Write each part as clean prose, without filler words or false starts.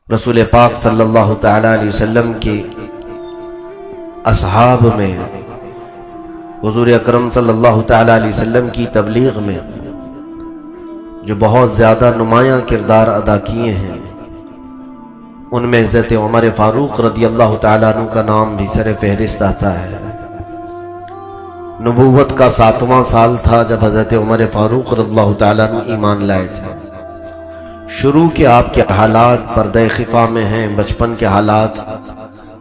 رسول پاک صلی اللہ تعالی علیہ وسلم کے اصحاب میں، حضور اکرم صلی اللہ تعالی علیہ وسلم کی تبلیغ میں جو بہت زیادہ نمایاں کردار ادا کیے ہیں، ان میں حضرت عمر فاروق رضی اللہ تعالیٰ عنہ کا نام بھی سر فہرست آتا ہے۔ نبوت کا 7واں سال تھا جب حضرت عمر فاروق رضی اللہ تعالیٰ عنہ ایمان لائے تھے۔ شروع کے آپ کے حالات پردہ خفا میں ہیں، بچپن کے حالات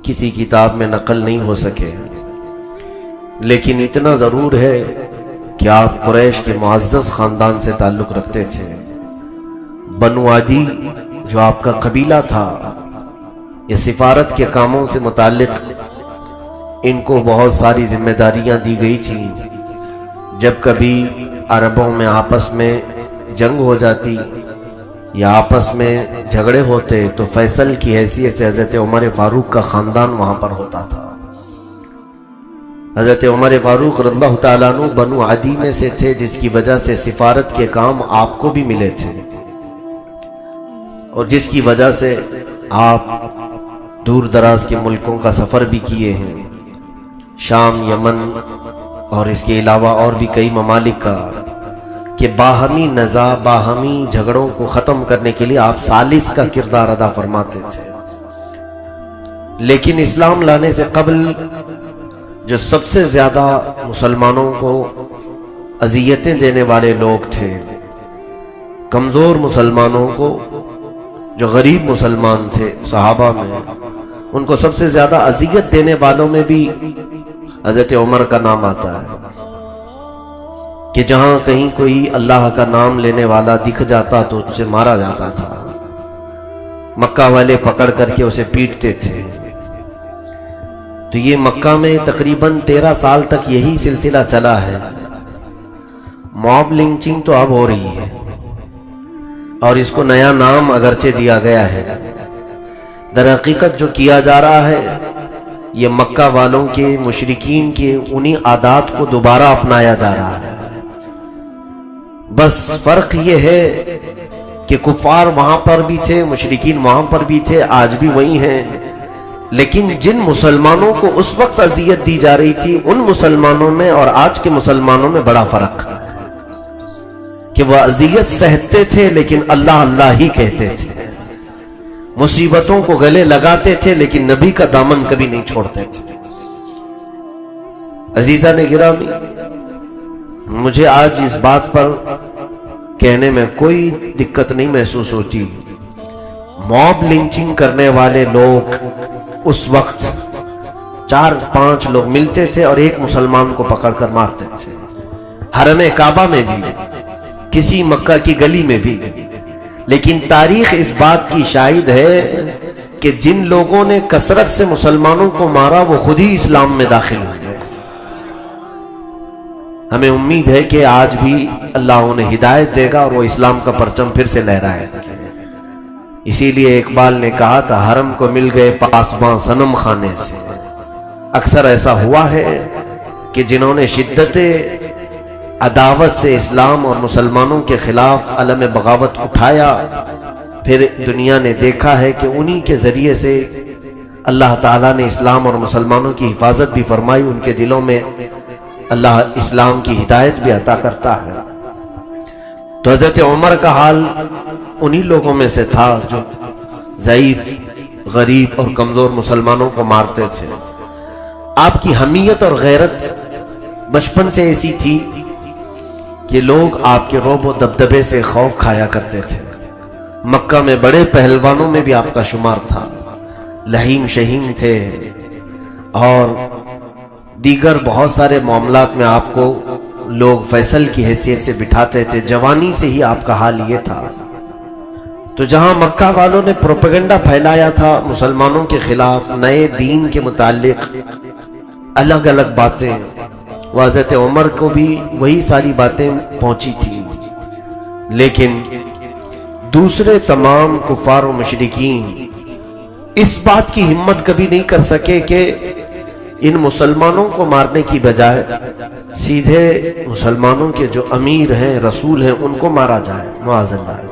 کسی کتاب میں نقل نہیں ہو سکے، لیکن اتنا ضرور ہے کہ آپ قریش کے معزز خاندان سے تعلق رکھتے تھے۔ بنو عدی جو آپ کا قبیلہ تھا، یہ سفارت کے کاموں سے متعلق ان کو بہت ساری ذمہ داریاں دی گئی تھیں۔ جب کبھی عربوں میں آپس میں جنگ ہو جاتی یا آپس میں جھگڑے ہوتے تو فیصل کی حیثیت سے حضرت عمر فاروق کا خاندان وہاں پر ہوتا تھا۔ حضرت عمر فاروق رضی اللہ تعالیٰ عنہ بنو عدی میں سے تھے، جس کی وجہ سے سفارت کے کام آپ کو بھی ملے تھے، اور جس کی وجہ سے آپ دور دراز کے ملکوں کا سفر بھی کیے ہیں، شام، یمن اور اس کے علاوہ اور بھی کئی ممالک کا، کہ باہمی نزاع، باہمی جھگڑوں کو ختم کرنے کے لیے آپ ثالث کا کردار ادا فرماتے تھے۔ لیکن اسلام لانے سے قبل جو سب سے زیادہ مسلمانوں کو اذیتیں دینے والے لوگ تھے، کمزور مسلمانوں کو، جو غریب مسلمان تھے صحابہ میں، ان کو سب سے زیادہ اذیت دینے والوں میں بھی حضرت عمر کا نام آتا ہے، کہ جہاں کہیں کوئی اللہ کا نام لینے والا دکھ جاتا تو اسے مارا جاتا تھا۔ مکہ والے پکڑ کر کے اسے پیٹتے تھے۔ تو یہ مکہ میں تقریباً 13 سال تک یہی سلسلہ چلا ہے۔ موب لنچنگ تو اب ہو رہی ہے، اور اس کو نیا نام اگرچہ دیا گیا ہے، در حقیقت جو کیا جا رہا ہے یہ مکہ والوں کے، مشرکین کے انہی عادات کو دوبارہ اپنایا جا رہا ہے۔ بس فرق یہ ہے کہ کفار وہاں پر بھی تھے، مشرکین وہاں پر بھی تھے، آج بھی وہی ہیں، لیکن جن مسلمانوں کو اس وقت اذیت دی جا رہی تھی، ان مسلمانوں میں اور آج کے مسلمانوں میں بڑا فرق ہے، کہ وہ اذیت سہتے تھے لیکن اللہ اللہ ہی کہتے تھے، مصیبتوں کو گلے لگاتے تھے لیکن نبی کا دامن کبھی نہیں چھوڑتے تھے۔ عزیزان گرامی، مجھے آج اس بات پر کہنے میں کوئی دقت نہیں محسوس ہوتی، موب لنچنگ کرنے والے لوگ اس وقت 4-5 لوگ ملتے تھے اور ایک مسلمان کو پکڑ کر مارتے تھے، حرم کعبہ میں بھی، کسی مکہ کی گلی میں بھی۔ لیکن تاریخ اس بات کی شاہد ہے کہ جن لوگوں نے کثرت سے مسلمانوں کو مارا وہ خود ہی اسلام میں داخل ہوئے۔ ہمیں امید ہے کہ آج بھی اللہ انہیں ہدایت دے گا اور وہ اسلام کا پرچم پھر سے لہرائے گا۔ اسی لیے اقبال نے کہا تھا، حرم کو مل گئے پاسباں صنم خانے سے۔ اکثر ایسا ہوا ہے کہ جنہوں نے شدت عداوت سے اسلام اور مسلمانوں کے خلاف علم بغاوت اٹھایا، پھر دنیا نے دیکھا ہے کہ انہی کے ذریعے سے اللہ تعالیٰ نے اسلام اور مسلمانوں کی حفاظت بھی فرمائی، ان کے دلوں میں اللہ اسلام کی ہدایت بھی عطا کرتا ہے۔ تو حضرت عمر کا حال انہی لوگوں میں سے تھا جو ضعیف، غریب اور کمزور مسلمانوں کو مارتے تھے۔ آپ کی حمیت اور غیرت بچپن سے ایسی تھی کہ لوگ آپ کے رعب و دبدبے سے خوف کھایا کرتے تھے۔ مکہ میں بڑے پہلوانوں میں بھی آپ کا شمار تھا، لہیم شہیم تھے، اور دیگر بہت سارے معاملات میں آپ کو لوگ فیصل کی حیثیت سے بٹھاتے تھے۔ جوانی سے ہی آپ کا حال یہ تھا۔ تو جہاں مکہ والوں نے پروپیگنڈا پھیلایا تھا مسلمانوں کے خلاف، نئے دین کے متعلق الگ الگ باتیں، وہ حضرت عمر کو بھی وہی ساری باتیں پہنچی تھیں، لیکن دوسرے تمام کفار و مشرکین اس بات کی ہمت کبھی نہیں کر سکے کہ ان مسلمانوں کو مارنے کی بجائے سیدھے مسلمانوں کے جو امیر ہیں، رسول ہیں، ان کو مارا جائے، معاذ اللہ۔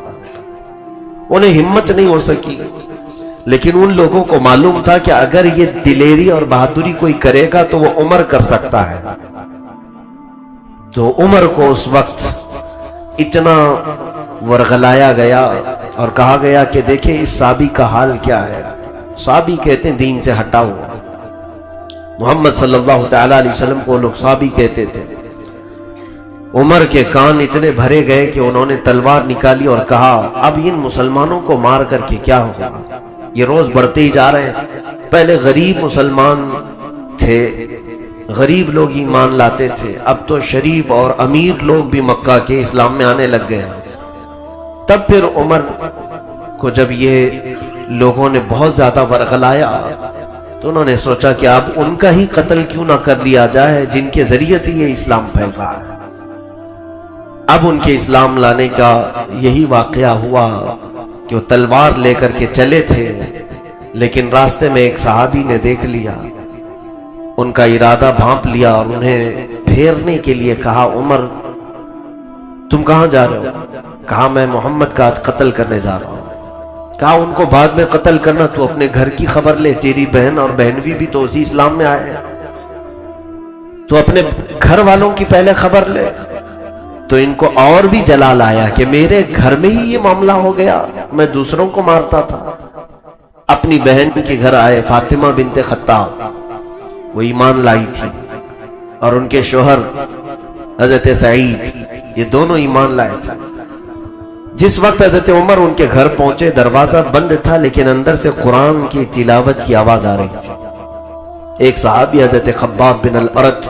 انہیں ہمت نہیں ہو سکی لیکن ان لوگوں کو معلوم تھا کہ اگر یہ دلیری اور بہادری کوئی کرے گا تو وہ عمر کر سکتا ہے. تو عمر کو اس وقت اتنا ورغلایا گیا اور کہا گیا کہ دیکھیں اس صحابی کا حال کیا ہے. صحابی کہتے ہیں دین سے ہٹا ہوا. محمد صلی اللہ تعالی علیہ وسلم کو لوگ صحابی کہتے تھے. عمر کے کان اتنے بھرے گئے کہ انہوں نے تلوار نکالی اور کہا اب ان مسلمانوں کو مار کر کے کیا ہوگا؟ یہ روز بڑھتے ہی جا رہے ہیں. پہلے غریب مسلمان تھے، غریب لوگ ایمان لاتے تھے، اب تو شریف اور امیر لوگ بھی مکہ کے اسلام میں آنے لگ گئے. تب پھر عمر کو جب یہ لوگوں نے بہت زیادہ ورغلایا تو انہوں نے سوچا کہ اب ان کا ہی قتل کیوں نہ کر لیا جائے جن کے ذریعے سے یہ اسلام پھیل رہا ہے. اب ان کے اسلام لانے کا یہی واقعہ ہوا کہ وہ تلوار لے کر کے چلے تھے، لیکن راستے میں ایک صحابی نے دیکھ لیا، ان کا ارادہ بھانپ لیا اور انہیں پھیرنے کے لیے کہا عمر تم کہاں جا رہے ہو؟ کہا میں محمد کا آج قتل کرنے جا رہا ہوں. کہا ان کو بعد میں قتل کرنا، تو اپنے گھر کی خبر لے، تیری بہن اور بہنوی بھی تو اسی اسلام میں آئے ہیں، تو اپنے گھر والوں کی پہلے خبر لے. تو ان کو اور بھی جلال آیا کہ میرے گھر میں ہی یہ معاملہ ہو گیا، میں دوسروں کو مارتا تھا. اپنی بہن کے گھر آئے، فاطمہ بنت خطاب، وہ ایمان لائی تھی، اور ان کے شوہر حضرت سعید، یہ دونوں ایمان لائے تھے. جس وقت حضرت عمر ان کے گھر پہنچے دروازہ بند تھا، لیکن اندر سے قرآن کی تلاوت کی آواز آ رہی تھی. ایک صحابی حضرت خباب بن الارت،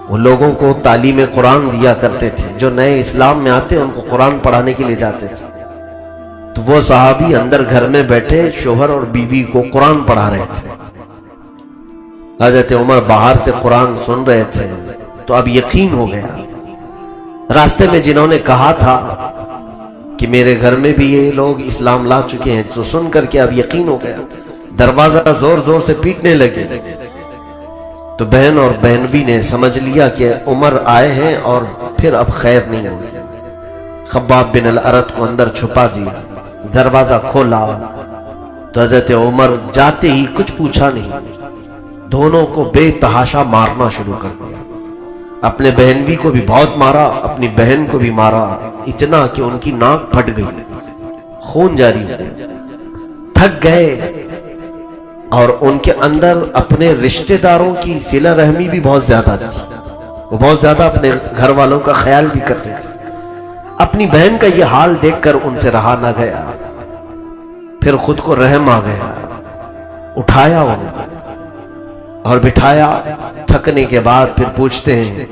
وہ لوگوں کو تعلیم قرآن دیا کرتے تھے، جو نئے اسلام میں آتے ان کو قرآن پڑھانے کے لیے جاتے تھے. تو وہ صحابی اندر گھر میں بیٹھے شوہر اور بیوی کو قرآن پڑھا رہے تھے. حضرت عمر باہر سے قرآن سن رہے تھے. تو اب یقین ہو گیا. راستے میں جنہوں نے کہا تھا کہ میرے گھر میں بھی یہ لوگ اسلام لا چکے ہیں، تو سن کر کے اب یقین ہو گیا. دروازہ زور زور سے پیٹنے لگے. تو بہن اور بہنوی نے سمجھ لیا کہ عمر آئے ہیں اور پھر اب خیر نہیں ہوگی. خباب بن الارت کو اندر چھپا دیا، دروازہ کھولا. تو حضرت عمر جاتے ہی کچھ پوچھا نہیں، دونوں کو بے تحاشا مارنا شروع کر دیا. اپنے بہنوی کو بھی بہت مارا، اپنی بہن کو بھی مارا، اتنا کہ ان کی ناک پھٹ گئی، خون جاری ہو گیا. تھک گئے، اور ان کے اندر اپنے رشتہ داروں کی صلہ رحمی بھی بہت زیادہ تھی. وہ بہت زیادہ اپنے گھر والوں کا خیال بھی کرتے تھے. اپنی بہن کا یہ حال دیکھ کر ان سے رہا نہ گیا. پھر خود کو رحم آ گیا، اٹھایا انہیں اور بٹھایا. تھکنے کے بعد پھر پوچھتے ہیں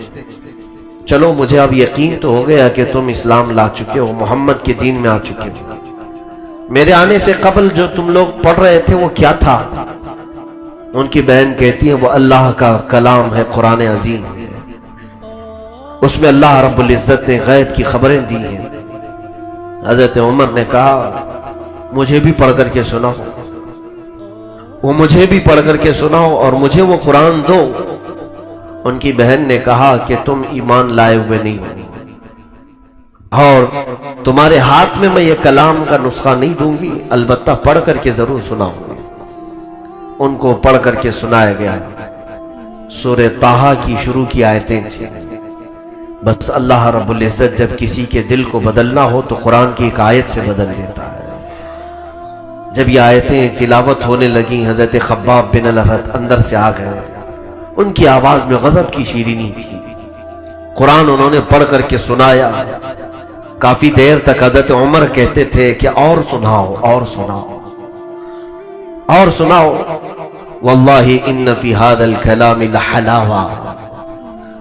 چلو مجھے اب یقین تو ہو گیا کہ تم اسلام لا چکے ہو، محمد کے دین میں آ چکے ہو. میرے آنے سے قبل جو تم لوگ پڑھ رہے تھے وہ کیا تھا؟ ان کی بہن کہتی ہے وہ اللہ کا کلام ہے، قرآن عظیم ہے، اس میں اللہ رب العزت نے غیب کی خبریں دی ہیں. حضرت عمر نے کہا مجھے بھی پڑھ کر کے سناؤ. وہ مجھے بھی پڑھ کر کے سناؤ اور مجھے وہ قرآن دو. ان کی بہن نے کہا کہ تم ایمان لائے ہوئے نہیں ہو، اور تمہارے ہاتھ میں یہ کلام کا نسخہ نہیں دوں گی، البتہ پڑھ کر کے ضرور سناؤں گی. ان کو پڑھ کر کے سنایا گیا. سورہ طٰہٰ کی شروع کی آیتیں تھیں. بس اللہ رب العزت جب کسی کے دل کو بدلنا ہو تو قرآن کی ایک آیت سے بدل دیتا ہے. جب یہ آیتیں تلاوت ہونے لگیں، حضرت خباب بن الارت اندر سے آ گئے. ان کی آواز میں غضب کی شیرینی تھی. قرآن انہوں نے پڑھ کر کے سنایا. کافی دیر تک حضرت عمر کہتے تھے کہ اور سناؤ، اور سناؤ، اور سناؤ. واللہ ان فی ھذا الکلام لحلاوہ،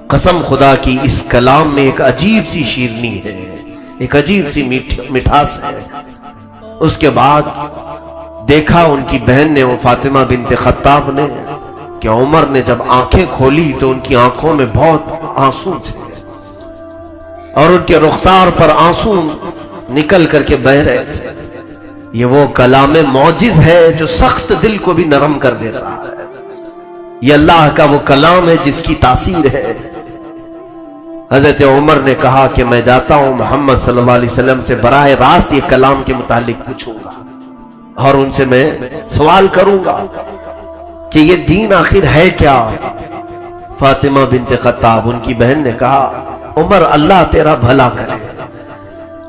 قسم خدا کی اس کلام میں ایک عجیب سی شیرنی ہے، ایک عجیب سی مٹھاس ہے. اس کے بعد دیکھا ان کی بہن نے، وہ فاطمہ بنت خطاب نے، کہ عمر نے جب آنکھیں کھولی تو ان کی آنکھوں میں بہت آنسو تھے، اور ان کے رخسار پر آنسو نکل کر کے بہہ رہے تھے. یہ وہ کلام معجز ہے جو سخت دل کو بھی نرم کر دیتا ہے. یہ اللہ کا وہ کلام ہے جس کی تاثیر ہے. حضرت عمر نے کہا کہ میں جاتا ہوں محمد صلی اللہ علیہ وسلم سے براہ راست یہ کلام کے متعلق پوچھوں گا. اور ان سے میں سوال کروں گا کہ یہ دین آخر ہے کیا؟ فاطمہ بنت خطاب ان کی بہن نے کہا عمر اللہ تیرا بھلا کرے،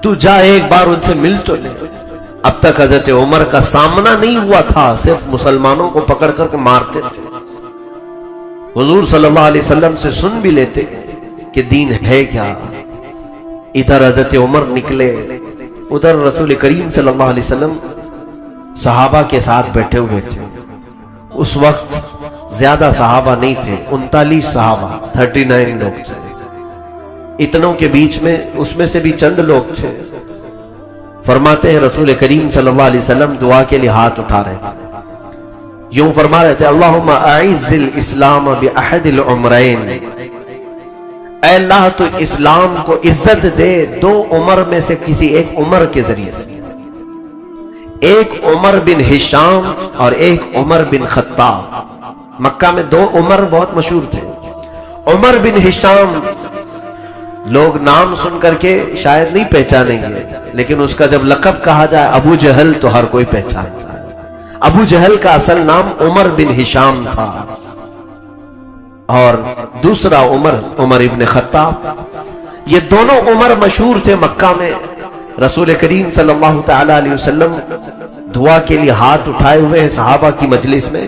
تو جا ایک بار ان سے مل تو لے۔ اب تک حضرت عمر کا سامنا نہیں ہوا تھا، صرف مسلمانوں کو پکڑ کر کے مارتے تھے۔ حضور صلی اللہ علیہ وسلم سے سن بھی لیتے کہ دین ہے کیا۔ ادھر حضرت عمر نکلے، ادھر رسول کریم صلی اللہ علیہ وسلم صحابہ کے ساتھ بیٹھے ہوئے تھے۔ اس وقت زیادہ صحابہ نہیں تھے، 39 صحابہ، 39 لوگ تھے۔ اتنوں کے بیچ میں اس میں سے بھی چند لوگ تھے۔ فرماتے ہیں رسول کریم صلی اللہ علیہ وسلم دعا کے لیے ہاتھ اٹھا رہے تھے، یوں فرما رہے تھے اللہم اعز الاسلام باحد العمرین، اے اللہ تو اسلام کو عزت دے دو عمر میں سے کسی ایک عمر کے ذریعے سے۔ ایک عمر بن ہشام اور ایک عمر بن خطاب۔ مکہ میں دو عمر بہت مشہور تھے۔ عمر بن ہشام لوگ نام سن کر کے شاید نہیں پہچانیں گے، لیکن اس کا جب لقب کہا جائے ابو جہل تو ہر کوئی پہچانتا ہے۔ ابو جہل کا اصل نام عمر بن ہشام تھا، اور دوسرا عمر ابن خطاب۔ یہ دونوں عمر مشہور تھے مکہ میں۔ رسول کریم صلی اللہ تعالی علیہ وسلم دعا کے لیے ہاتھ اٹھائے ہوئے ہیں صحابہ کی مجلس میں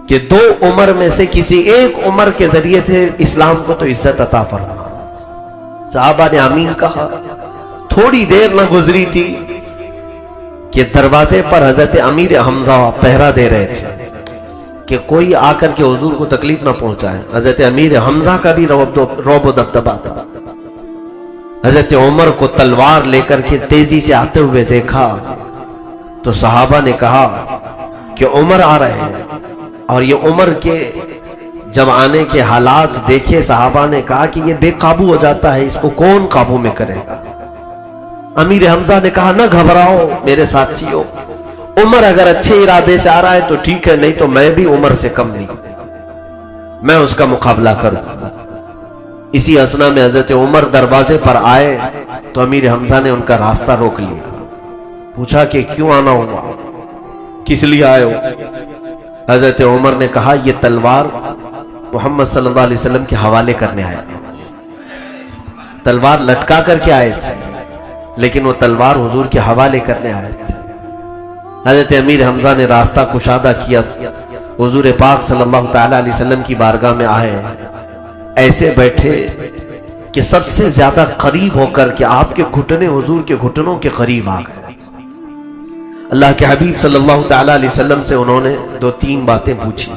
کہ دو عمر میں سے کسی ایک عمر کے ذریعے تھے اسلام کو تو عزت عطا فرما۔ صحابہ نے آمین کہا۔ تھوڑی دیر نہ گزری تھی کہ دروازے پر حضرت امیر حمزہ پہرا دے رہے تھے کہ کوئی آ کر کے حضور کو تکلیف نہ پہنچائے۔ حضرت امیر حمزہ کا بھی رعب و دبدبا تھا۔ حضرت عمر کو تلوار لے کر کے تیزی سے آتے ہوئے دیکھا تو صحابہ نے کہا کہ عمر آ رہے ہیں، اور یہ عمر کے جب آنے کے حالات دیکھے صحابہ نے کہا کہ یہ بے قابو ہو جاتا ہے، اس کو کون قابو میں کرے گا؟ امیر حمزہ نے کہا نہ گھبراؤ میرے ساتھیوں، عمر اگر اچھے ارادے سے آ رہا ہے تو ٹھیک ہے، نہیں تو میں بھی عمر سے کم نہیں، میں اس کا مقابلہ کروں گا۔ اسی اثنا میں حضرت عمر دروازے پر آئے تو امیر حمزہ نے ان کا راستہ روک لیا، پوچھا کہ کیوں آنا ہوا، کس لیے آئے ہو؟ حضرت عمر نے کہا یہ تلوار محمد صلی اللہ علیہ وسلم کے حوالے کرنے آیا۔ تلوار لٹکا کر کے آئے تھے، لیکن وہ تلوار حضور کے حوالے کرنے آئے تھے۔ حضرت امیر حمزہ نے راستہ کشادہ کیا، حضور پاک صلی اللہ تعالی علیہ وسلم کی بارگاہ میں آئے، ایسے بیٹھے کہ سب سے زیادہ قریب ہو کر کے آپ کے گھٹنے حضور کے گھٹنوں کے قریب آ گئے۔ اللہ کے حبیب صلی اللہ تعالی علیہ وسلم سے انہوں نے دو تین باتیں پوچھی۔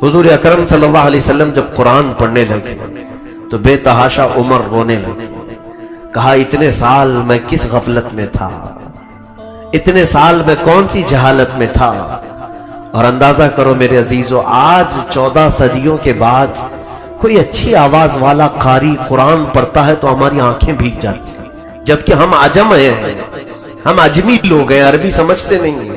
حضور اکرم صلی اللہ علیہ وسلم جب قرآن پڑھنے لگے تو بے تحاشا عمر رونے لگے، کہا اتنے سال میں کس غفلت میں تھا، اتنے سال میں کون سی جہالت میں تھا۔ اور اندازہ کرو میرے عزیزو، آج 14 صدیوں کے بعد کوئی اچھی آواز والا قاری قرآن پڑھتا ہے تو ہماری آنکھیں بھیگ جاتی ہیں، جبکہ ہم عجم ہیں، ہم عجمی لوگ ہیں، عربی سمجھتے نہیں ہیں۔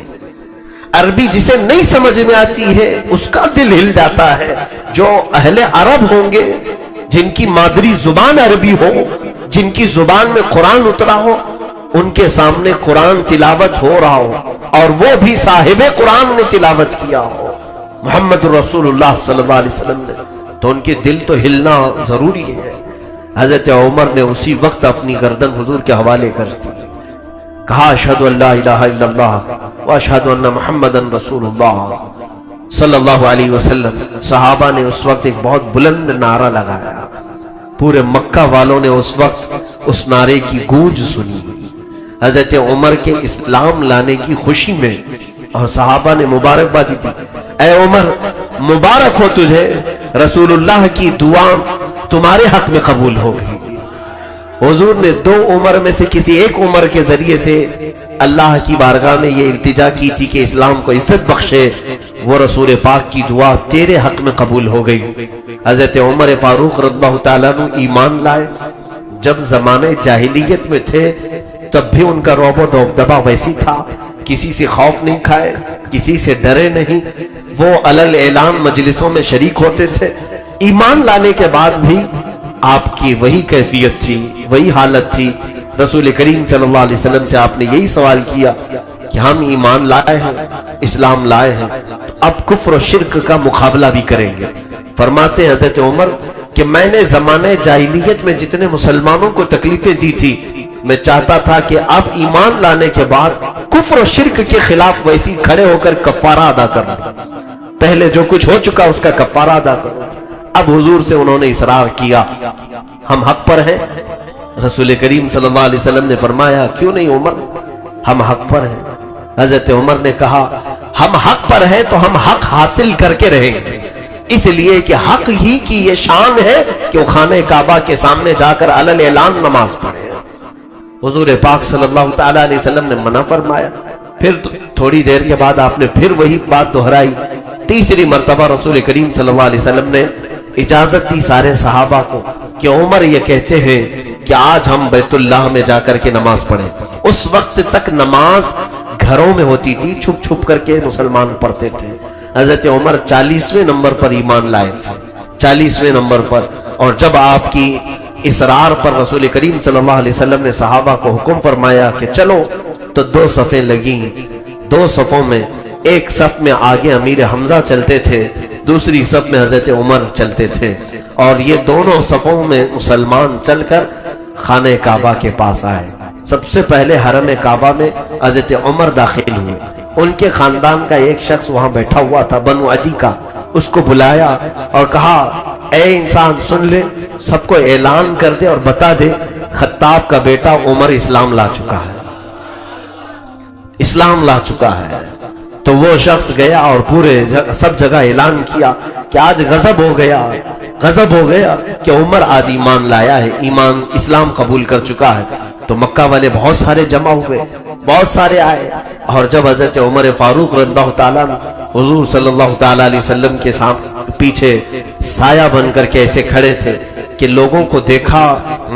عربی جسے نہیں سمجھ میں آتی ہے اس کا دل ہل جاتا ہے۔ جو اہل عرب ہوں گے، جن کی مادری زبان عربی ہو، جن کی زبان میں قرآن اترا ہو، ان کے سامنے قرآن تلاوت ہو رہا ہو اور وہ بھی صاحب قرآن نے تلاوت کیا ہو، محمد رسول اللہ صلی اللہ علیہ وسلم نے، تو ان کے دل تو ہلنا ضروری ہے۔ حضرت عمر نے اسی وقت اپنی گردن حضور کے حوالے کر دی، کہا اشہد ان لا الہ الا اللہ واشہد ان محمدن رسول اللہ صلی اللہ علیہ وسلم۔ صحابہ نے اس وقت ایک بہت بلند نعرہ لگایا، پورے مکہ والوں نے اس وقت اس نعرے کی گونج سنی، حضرت عمر کے اسلام لانے کی خوشی میں، اور صحابہ نے مبارکباد دی، اے عمر مبارک ہو تجھے، رسول اللہ کی دعا تمہارے حق میں قبول ہوگی۔ حضور نے دو عمر میں سے کسی ایک عمر کے ذریعے سے اللہ کی بارگاہ میں یہ التجا کی تھی کہ اسلام کو عزت بخشے، وہ رسول پاک کی دعا تیرے حق میں قبول ہو گئی۔ حضرت عمر فاروق رضی اللہ تعالیٰ عنہ ایمان لائے، جب زمانے جاہلیت میں تھے تب بھی ان کا رعب و دبدبا ویسی تھا، کسی سے خوف نہیں کھائے، کسی سے ڈرے نہیں، وہ علل اعلان مجلسوں میں شریک ہوتے تھے۔ ایمان لانے کے بعد بھی آپ کی وہی کیفیت تھی، وہی حالت تھی۔ رسول کریم صلی اللہ علیہ وسلم سے آپ نے یہی سوال کیا کہ ہم ایمان لائے ہیں، اسلام لائے ہیں، اب کفر و شرک کا مقابلہ بھی کریں گے۔ فرماتے ہیں حضرت عمر کہ میں نے زمانہ جاہلیت میں جتنے مسلمانوں کو تکلیفیں دی تھی، میں چاہتا تھا کہ اب ایمان لانے کے بعد کفر و شرک کے خلاف ویسی کھڑے ہو کر کفارہ ادا کروں، پہلے جو کچھ ہو چکا اس کا کفارہ ادا کروں۔ اب حضور سے انہوں نے اصرار کیا، ہم حق پر ہیں؟ رسول کریم صلی اللہ علیہ وسلم نے فرمایا کیوں نہیں عمر، ہم حق پر ہیں۔ حضرت عمر نے کہا ہم حق پر ہیں تو ہم حق حاصل کر کے رہیں گے، اس لیے کہ حق ہی کی یہ شان ہے کہ وہ خانہ کعبہ کے سامنے جا کر علل اعلان نماز پڑھے۔ حضور پاک صلی اللہ تعالی علیہ وسلم نے منع فرمایا، پھر تھوڑی دیر کے بعد آپ نے پھر وہی بات دہرائی۔ تیسری مرتبہ رسول کریم صلی اللہ علیہ وسلم نے اجازت دی سارے صحابہ کو کہ عمر یہ کہتے ہیں کہ آج ہم بیت اللہ میں جا کر کے نماز پڑھیں۔ اس وقت تک نماز گھروں میں ہوتی تھی، چھپ چھپ کر کے مسلمان پڑھتے تھے۔ حضرت عمر 40ویں نمبر پر ایمان لائے تھے، 40ویں نمبر پر، اور جب آپ کی اصرار پر رسول کریم صلی اللہ علیہ وسلم نے صحابہ کو حکم فرمایا کہ چلو، تو 2 صفیں لگیں، 2 صفوں میں ایک صف میں آگے امیر حمزہ چلتے تھے، دوسری صف میں حضرت عمر چلتے تھے، اور یہ دونوں صفوں میں مسلمان چل کر خانہ کعبہ کے پاس آئے۔ سب سے پہلے حرم کعبہ میں حضرت عمر داخل ہوئے، ان کے خاندان کا ایک شخص وہاں بیٹھا ہوا تھا بنو عدی کا، اس کو بلایا اور کہا اے انسان سن لے، سب کو اعلان کر دے اور بتا دے خطاب کا بیٹا عمر اسلام لا چکا ہے، اسلام لا چکا ہے۔ تو وہ شخص گیا اور پورے سب جگہ اعلان کیا کہ آج غضب ہو گیا کہ عمر آج ایمان لایا ہے، ایمان اسلام قبول کر چکا ہے۔ تو مکہ والے بہت سارے جمع ہوئے، بہت سارے آئے، اور جب حضرت عمر فاروق رضی اللہ تعالیٰ حضور صلی اللہ تعالیٰ علیہ وسلم کے پیچھے سایہ بن کر کے ایسے کھڑے تھے کہ لوگوں کو دیکھا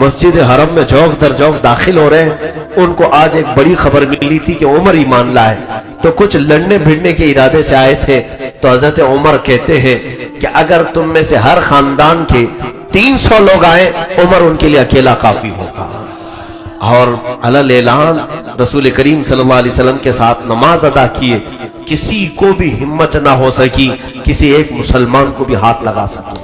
مسجد حرم میں جوق در جوق داخل ہو رہے ہیں، ان کو آج ایک بڑی خبر ملی تھی کہ عمر ایمان لائے، تو کچھ لڑنے بھڑنے کے ارادے سے آئے تھے۔ تو حضرت عمر کہتے ہیں کہ اگر تم میں سے ہر خاندان کے 300 لوگ آئے، عمر ان کے لیے اکیلا کافی ہوگا۔ اور علل اعلان رسول کریم صلی اللہ علیہ وسلم کے ساتھ نماز ادا کیے، کسی کو بھی ہمت نہ ہو سکی کسی ایک مسلمان کو بھی ہاتھ لگا سکے۔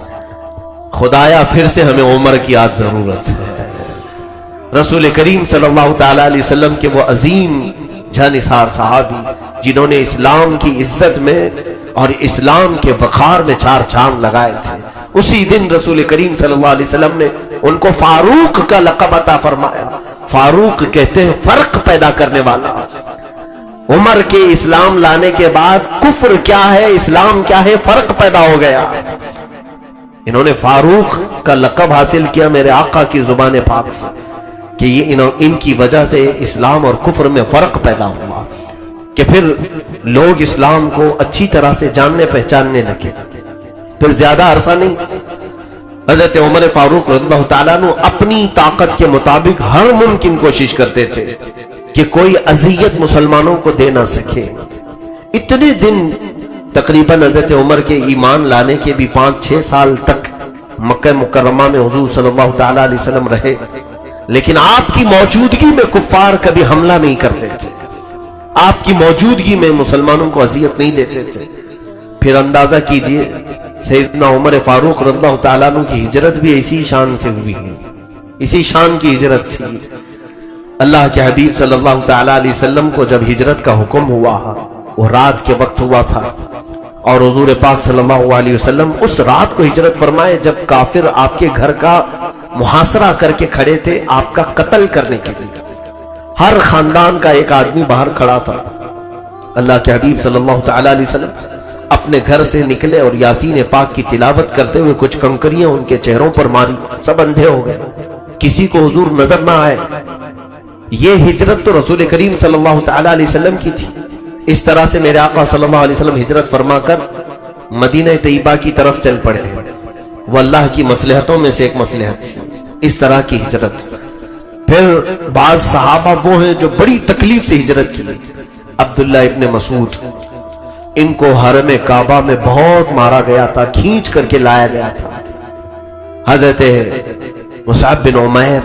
خدایا پھر سے ہمیں عمر کی آج ضرورت ہے۔ رسول کریم صلی اللہ تعالی علیہ وسلم کے وہ عظیم جانثار صحابی جنہوں نے اسلام کی عزت میں اور اسلام کے وقار میں 4 چاند لگائے تھے، اسی دن رسول کریم صلی اللہ علیہ وسلم نے ان کو فاروق کا لقب عطا فرمایا۔ فاروق کہتے ہیں فرق پیدا کرنے والا۔ عمر کے اسلام لانے کے بعد کفر کیا ہے، اسلام کیا ہے، فرق پیدا ہو گیا۔ انہوں نے فاروق کا لقب حاصل کیا میرے آقا کی زبان پاک سے کہ یہ ان کی وجہ سے اسلام اور کفر میں فرق پیدا ہوا، کہ پھر لوگ اسلام کو اچھی طرح سے جاننے پہچاننے لگے۔ پھر زیادہ عرصہ نہیں، حضرت عمر فاروق رضی اللہ تعالیٰ عنہ اپنی طاقت کے مطابق ہر ممکن کوشش کرتے تھے کہ کوئی اذیت مسلمانوں کو دے نہ سکے۔ اتنے دن تقریباً حضرت عمر کے ایمان لانے کے بھی 5-6 سال تک مکہ مکرمہ میں حضور صلی اللہ تعالیٰ علیہ وسلم رہے، لیکن آپ کی موجودگی میں کفار کبھی حملہ نہیں کرتے تھے، آپ کی موجودگی میں مسلمانوں کو اذیت نہیں دیتے تھے۔ پھر اندازہ کیجئے سیدنا عمر فاروق رضی اللہ تعالیٰ عنہ کی ہجرت بھی اسی شان سے ہوئی ہے، اسی شان کی ہجرت تھی۔ اللہ کے حبیب صلی اللہ تعالیٰ علیہ وسلم کو جب ہجرت کا حکم ہوا، وہ رات کے وقت ہوا تھا، اور حضور پاک صلی اللہ علیہ وسلم اس رات کو ہجرت فرمائے جب کافر آپ کے گھر کا محاصرہ کر کے کھڑے تھے آپ کا قتل کرنے کے لیے۔ ہر خاندان کا ایک آدمی باہر کھڑا تھا۔ اللہ کے حبیب صلی اللہ تعالیٰ علیہ وسلم اپنے گھر سے نکلے اور یاسین پاک کی تلاوت کرتے ہوئے کچھ کنکریاں ان کے چہروں پر ماری، سب اندھے ہو گئے، کسی کو حضور نظر نہ آئے۔ یہ ہجرت تو رسول کریم صلی اللہ تعالیٰ علیہ وسلم کی تھی۔ اس طرح سے میرے آقا صلی اللہ علیہ وسلم ہجرت فرما کر مدینہ طیبہ کی طرف چل پڑے، وہ اللہ کی مصلحتوں میں سے ایک مصلحت تھی، اس طرح کی ہجرت۔ پھر بعض صحابہ وہ ہیں جو بڑی تکلیف سے ہجرت کی، عبداللہ ابن مسعود، ان کو حرم کعبہ میں بہت مارا گیا تھا، کھینچ کر کے لایا گیا تھا۔ حضرت مصعب بن عمیر،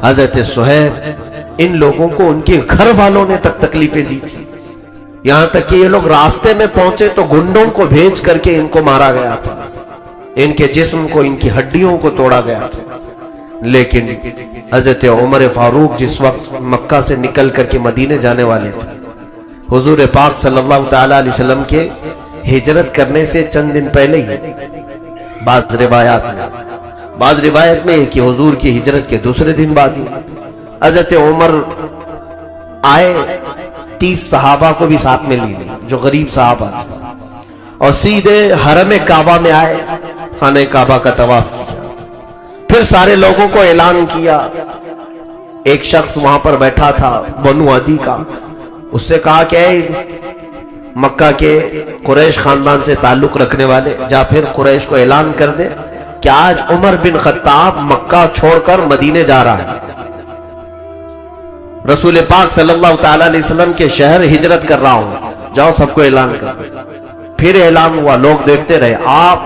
حضرت صہیب، ان لوگوں کو ان کے گھر والوں نے تک تکلیفیں دی تھی۔ یہاں تک کہ یہ لوگ راستے میں پہنچے تو گنڈوں کو بھیج کر کے ان کو مارا گیا تھا، ان کے جسم کو، ان کی ہڈیوں کو توڑا گیا تھا۔ لیکن حضرت عمر فاروق جس وقت مکہ سے نکل کر کے مدینے جانے والے تھے، حضور پاک صلی اللہ تعالی علیہ وسلم کے ہجرت کرنے سے چند دن پہلے ہی بعض روایت میں کہ حضور کی ہجرت کے دوسرے دن بعد ہی حضرت عمر آئے، 30 صحابہ کو بھی ساتھ میں لی جو غریب صحابہ تھے، اور سیدھے حرم کعبہ میں آئے، خانہ کعبہ کا طواف کیا، پھر سارے لوگوں کو اعلان کیا۔ ایک شخص وہاں پر بیٹھا تھا بنو عدی کا، اس سے کہا کہ اے مکہ کے قریش خاندان سے تعلق رکھنے والے، جا پھر قریش کو اعلان کر دے کہ آج عمر بن خطاب مکہ چھوڑ کر مدینے جا رہا ہے، رسول پاک صلی اللہ تعالی علیہ وسلم کے شہر ہجرت کر رہا ہوں، جاؤ سب کو اعلان کر۔ پھر اعلان ہوا، لوگ دیکھتے رہے، آپ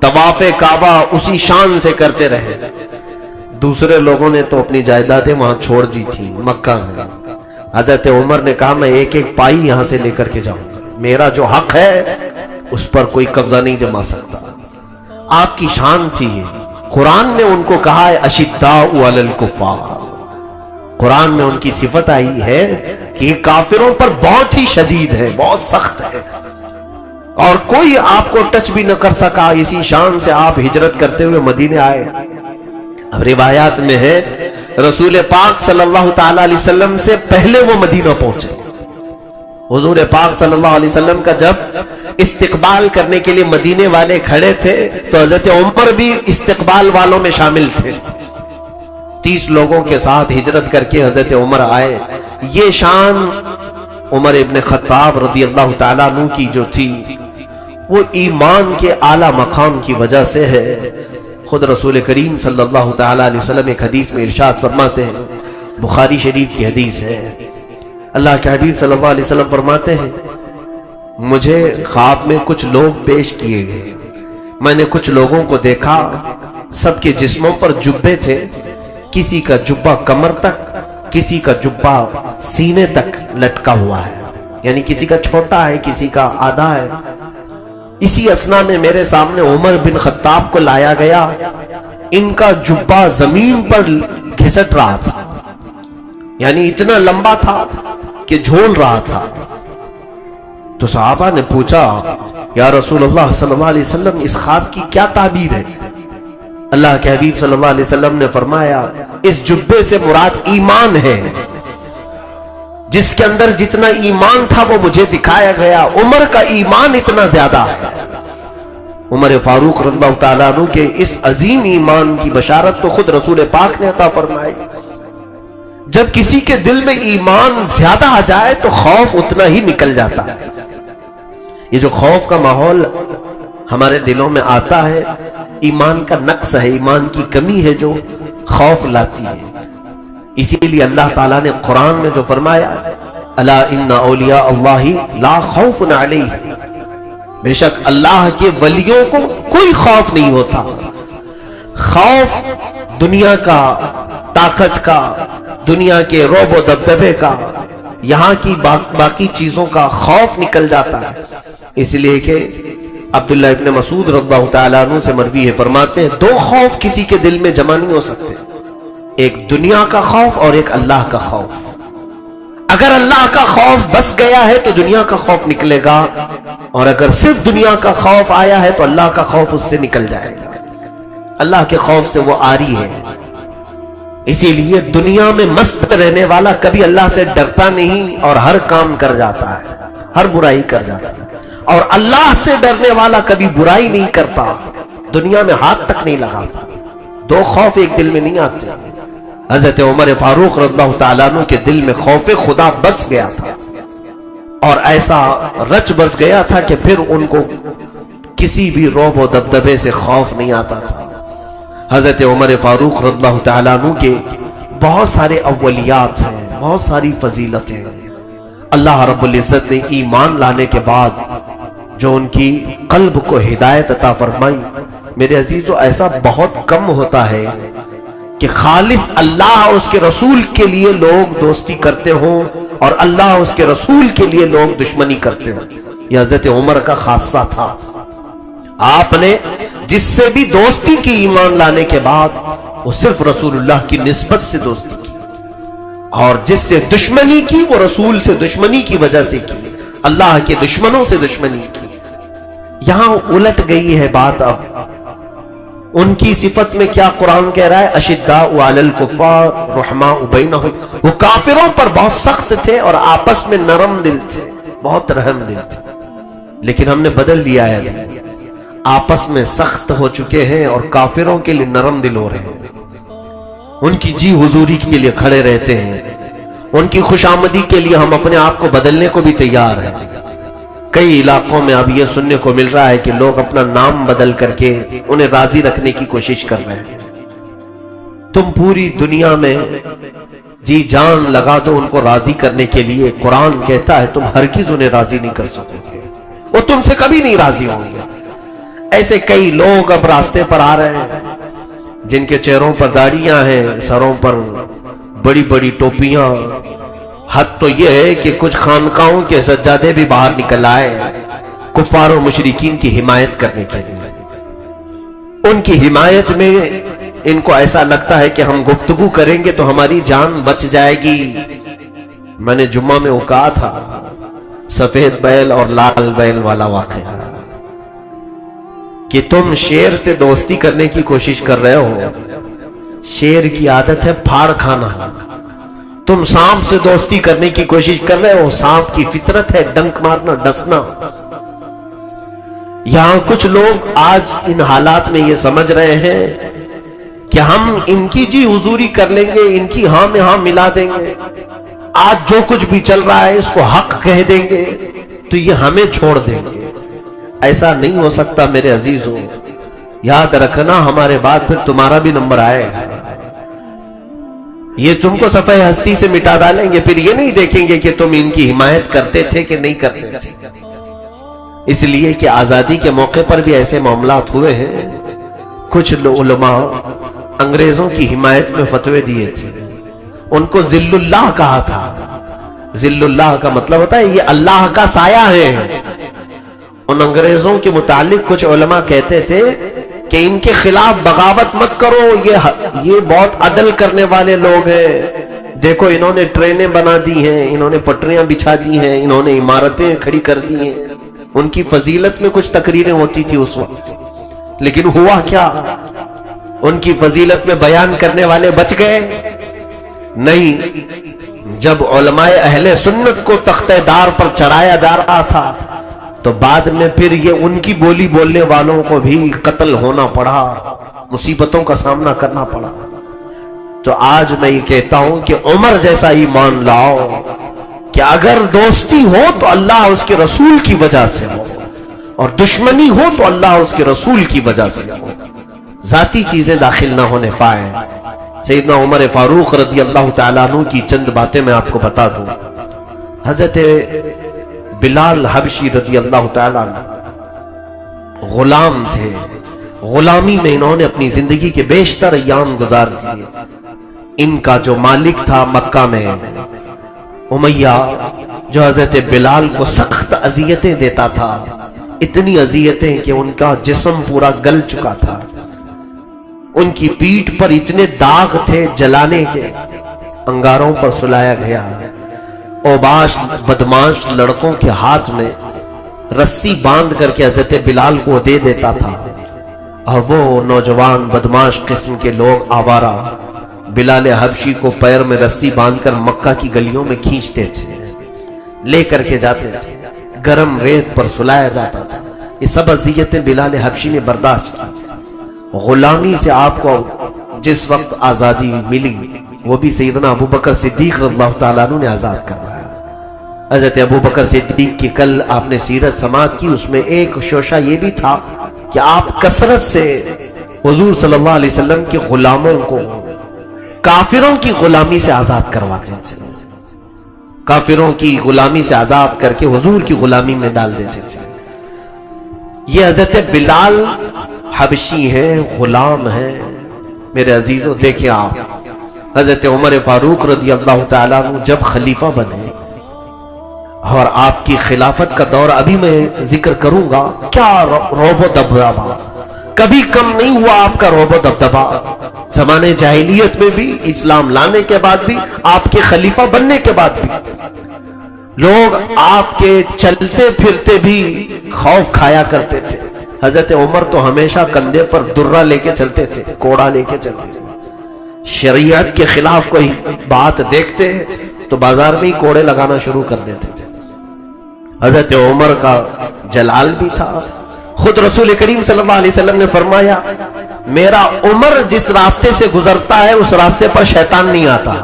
طواف کعبہ اسی شان سے کرتے رہے۔ دوسرے لوگوں نے تو اپنی جائیدادیں وہاں چھوڑ دی تھی مکہ میں۔ حضرت عمر نے کہا میں ایک ایک پائی یہاں سے لے کر کے جاؤں گا، میرا جو حق ہے اس پر کوئی قبضہ نہیں جما سکتا۔ آپ کی شان تھی یہ۔ قرآن نے ان کو کہا ہے اشداء علی الکفار، قرآن میں ان کی صفت آئی ہے کہ یہ کافروں پر بہت ہی شدید ہے، بہت سخت ہے، اور کوئی آپ کو ٹچ بھی نہ کر سکا۔ اسی شان سے آپ ہجرت کرتے ہوئے مدینے آئے۔ اب روایات میں ہے رسول پاک صلی اللہ تعالی علیہ وسلم سے پہلے وہ مدینہ پہنچے۔ حضور پاک صلی اللہ علیہ وسلم کا جب استقبال کرنے کے لیے مدینے والے کھڑے تھے تو حضرت عمر بھی استقبال والوں میں شامل تھے۔ 30 لوگوں کے ساتھ ہجرت کر کے حضرت عمر آئے۔ یہ شان عمر ابن خطاب رضی اللہ تعالیٰ عنہ کی جو تھی وہ ایمان کے اعلیٰ مقام کی وجہ سے ہے۔ خود رسول کریم صلی اللہ تعالیٰ علیہ وسلم ایک حدیث میں ارشاد فرماتے ہیں، بخاری شریف کی حدیث ہے، اللہ کے حبیب صلی اللہ علیہ وسلم فرماتے ہیں مجھے خواب میں کچھ لوگ پیش کیے گئے، میں نے کچھ لوگوں کو دیکھا، سب کے جسموں پر جبے تھے، کسی کا جبہ کمر تک، کسی کا جبہ سینے تک لٹکا ہوا ہے، یعنی کسی کا چھوٹا ہے کسی کا آدھا ہے۔ اسی اسنا میں میرے سامنے عمر بن خطاب کو لایا گیا، ان کا جبہ زمین پر گھسٹ رہا تھا، یعنی اتنا لمبا تھا کہ جھول رہا تھا۔ تو صحابہ نے پوچھا یا رسول اللہ صلی اللہ علیہ وسلم اس خواب کی کیا تعبیر ہے؟ اللہ کے حبیب صلی اللہ علیہ وسلم نے فرمایا اس جبے سے مراد ایمان ہے، جس کے اندر جتنا ایمان تھا وہ مجھے دکھایا گیا، عمر کا ایمان اتنا زیادہ ہے۔ عمر فاروق رضی اللہ تعالیٰ عنہ کے اس عظیم ایمان کی بشارت تو خود رسول پاک نے عطا فرمائی۔ جب کسی کے دل میں ایمان زیادہ آ جائے تو خوف اتنا ہی نکل جاتا ہے۔ یہ جو خوف کا ماحول ہمارے دلوں میں آتا ہے، ایمان کا نقص ہے، ایمان کی کمی ہے جو خوف لاتی ہے۔ اسی لیے اللہ تعالیٰ نے قرآن میں جو فرمایا الا ان اولیاء اللہ لا خوف علیہم، بے شک اللہ کے ولیوں کو کوئی خوف نہیں ہوتا۔ خوف دنیا کا، طاقت کا، دنیا کے رعب و دبدبے کا، یہاں کی باقی چیزوں کا خوف نکل جاتا ہے۔ اس لیے کہ عبداللہ ابن مسعود رضی اللہ تعالیٰ عنہ سے مروی ہے، فرماتے ہیں دو خوف کسی کے دل میں جمع نہیں ہو سکتے، ایک دنیا کا خوف اور ایک اللہ کا خوف۔ اگر اللہ کا خوف بس گیا ہے تو دنیا کا خوف نکلے گا، اور اگر صرف دنیا کا خوف آیا ہے تو اللہ کا خوف اس سے نکل جائے گا۔ اللہ کے خوف سے وہ عاری ہے۔ اسی لیے دنیا میں مست رہنے والا کبھی اللہ سے ڈرتا نہیں اور ہر کام کر جاتا ہے، ہر برائی کر جاتا ہے، اور اللہ سے ڈرنے والا کبھی برائی نہیں کرتا، دنیا میں ہاتھ تک نہیں لگاتا۔ دو خوف ایک دل میں نہیں آتے۔ حضرت عمر فاروق رضی اللہ تعالیٰ عنہ کے دل میں خوف خدا بس گیا تھا، اور ایسا رچ بس گیا تھا کہ پھر ان کو کسی بھی رعب و دبدبے سے خوف نہیں آتا تھا۔ حضرت عمر فاروق رضی اللہ تعالیٰ عنہ کے بہت سارے اولیات ہیں، بہت ساری فضیلتیں ہیں۔ اللہ رب العزت نے ایمان لانے کے بعد جو ان کی قلب کو ہدایت عطا فرمائی، میرے عزیزو ایسا بہت کم ہوتا ہے کہ خالص اللہ اور اس کے رسول کے لیے لوگ دوستی کرتے ہوں اور اللہ اور اس کے رسول کے لیے لوگ دشمنی کرتے ہوں. یہ حضرت عمر کا خاصہ تھا. آپ نے جس سے بھی دوستی کی ایمان لانے کے بعد وہ صرف رسول اللہ کی نسبت سے دوستی کی, اور جس سے دشمنی کی وہ رسول سے دشمنی کی وجہ سے کی, اللہ کے دشمنوں سے دشمنی کی. یہاں الٹ گئی ہے بات. اب ان کی صفت میں کیا قرآن کہہ رہا ہے؟ اشداء علی الکفار رحماء بینہم. وہ کافروں پر بہت سخت تھے اور آپس میں نرم دل تھے, بہت رحم دل تھے. لیکن ہم نے بدل دیا ہے, آپس میں سخت ہو چکے ہیں اور کافروں کے لیے نرم دل ہو رہے ہیں. ان کی جی حضوری کے لیے کھڑے رہتے ہیں, ان کی خوش آمدی کے لیے ہم اپنے آپ کو بدلنے کو بھی تیار ہیں. کئی علاقوں میں اب یہ سننے کو مل رہا ہے کہ لوگ اپنا نام بدل کر کے انہیں راضی رکھنے کی کوشش کر رہے ہیں. تم پوری دنیا میں جی جان لگا دو ان کو راضی کرنے کے لیے, قرآن کہتا ہے تم ہرگز انہیں راضی نہیں کر سکو گے, وہ تم سے کبھی نہیں راضی ہوں گے. ایسے کئی لوگ اب راستے پر آ رہے ہیں جن کے چہروں پر داڑیاں ہیں, سروں پر بڑی بڑی ٹوپیاں. حد تو یہ ہے کہ کچھ خانقاہوں کے سجادے بھی باہر نکل آئے کفار و مشرکین کی حمایت کرنے کے لیے. ان کی حمایت میں ان کو ایسا لگتا ہے کہ ہم گفتگو کریں گے تو ہماری جان بچ جائے گی. میں نے جمعہ میں وہ کہا تھا سفید بیل اور لال بیل والا واقعہ, کہ تم شیر سے دوستی کرنے کی کوشش کر رہے ہو. شیر کی عادت ہے پھاڑ کھانا. تم سانپ سے دوستی کرنے کی کوشش کر رہے ہو, سانپ کی فطرت ہے ڈنک مارنا, ڈسنا. یہاں کچھ لوگ آج ان حالات میں یہ سمجھ رہے ہیں کہ ہم ان کی جی حضوری کر لیں گے, ان کی ہاں میں ہاں ملا دیں گے, آج جو کچھ بھی چل رہا ہے اس کو حق کہہ دیں گے تو یہ ہمیں چھوڑ دیں گے. ایسا نہیں ہو سکتا میرے عزیزوں. یاد رکھنا ہمارے بعد پھر تمہارا بھی نمبر آئے گا. یہ تم کو صفحہ ہستی سے مٹا ڈالیں گے, پھر یہ نہیں دیکھیں گے کہ تم ان کی حمایت کرتے تھے کہ نہیں کرتے تھے. اس لیے کہ آزادی کے موقع پر بھی ایسے معاملات ہوئے ہیں. کچھ علماء انگریزوں کی حمایت میں فتوے دیے تھے, ان کو ذل اللہ کہا تھا. ذل اللہ کا مطلب ہوتا ہے یہ اللہ کا سایہ ہے. ان انگریزوں کے متعلق کچھ علماء کہتے تھے کہ ان کے خلاف بغاوت مت کرو, یہ بہت عدل کرنے والے لوگ ہیں. دیکھو انہوں نے ٹرینیں بنا دی ہیں, انہوں نے پٹریاں بچھا دی ہیں, انہوں نے عمارتیں کھڑی کر دی ہیں. ان کی فضیلت میں کچھ تقریریں ہوتی تھی اس وقت, لیکن ہوا کیا؟ ان کی فضیلت میں بیان کرنے والے بچ گئے نہیں. جب علماء اہل سنت کو تختہ دار پر چڑھایا جا رہا تھا تو بعد میں پھر یہ ان کی بولی بولنے والوں کو بھی قتل ہونا پڑا, مصیبتوں کا سامنا کرنا پڑا. تو آج میں یہ کہتا ہوں کہ عمر جیسا ایمان لاؤ کہ اگر دوستی ہو تو اللہ اس کے رسول کی وجہ سے ہو, اور دشمنی ہو تو اللہ اس کے رسول کی وجہ سے ہو, ذاتی چیزیں داخل نہ ہونے پائے. سیدنا عمر فاروق رضی اللہ تعالیٰ عنہ کی چند باتیں میں آپ کو بتا دوں. حضرت بلال حبشی رضی اللہ تعالیٰ عنہ غلام تھے. غلامی میں انہوں نے اپنی زندگی کے بیشتر ایام گزار دیے. ان کا جو مالک تھا مکہ میں امیہ, جو حضرت بلال کو سخت اذیتیں دیتا تھا, اتنی اذیتیں کہ ان کا جسم پورا گل چکا تھا. ان کی پیٹھ پر اتنے داغ تھے جلانے کے, انگاروں پر سلایا گیا. اوباش بدماش لڑکوں کے ہاتھ میں رسی باندھ کر کے حضرت بلال کو دے دیتا تھا, اور وہ نوجوان بدماش قسم کے لوگ آوارہ بلال حبشی کو پیر میں رسی باندھ کر مکہ کی گلیوں میں کھینچتے تھے, لے کر کے جاتے تھے, گرم ریت پر سلایا جاتا تھا. یہ سب اذیتیں بلال حبشی نے برداشت کی. غلامی سے آپ کو جس وقت آزادی ملی وہ بھی سیدنا ابو بکر صدیق رضی اللہ تعالیٰ عنہ نے آزاد کروایا. حضرت ابو بکر صدیق کی کل آپ نے سیرت سماعت کی, اس میں ایک شوشہ یہ بھی تھا کہ آپ کثرت سے حضور صلی اللہ علیہ وسلم کے غلاموں کو کافروں کی غلامی سے آزاد کرواتے تھے. کافروں کی غلامی سے آزاد کر کے حضور کی غلامی میں ڈال دیتے تھے. یہ حضرت بلال حبشی ہیں, غلام ہیں, میرے عزیزوں دیکھیں آپ، حضرت عمر فاروق رضی اللہ تعالیٰ عنہ جب خلیفہ بنے اور آپ کی خلافت کا دور ابھی میں ذکر کروں گا، کیا رعب و دبدبہ، کبھی کم نہیں ہوا آپ کا رعب و دبدبہ. زمانے جاہلیت میں بھی، اسلام لانے کے بعد بھی، آپ کے خلیفہ بننے کے بعد بھی لوگ آپ کے چلتے پھرتے بھی خوف کھایا کرتے تھے. حضرت عمر تو ہمیشہ کندھے پر درہ لے کے چلتے تھے، کوڑا لے کے چلتے تھے. شریعت کے خلاف کوئی بات دیکھتے تو بازار میں ہی کوڑے لگانا شروع کر دیتے تھے. حضرت عمر کا جلال بھی تھا. خود رسول کریم صلی اللہ علیہ وسلم نے فرمایا میرا عمر جس راستے سے گزرتا ہے اس راستے پر شیطان نہیں آتا.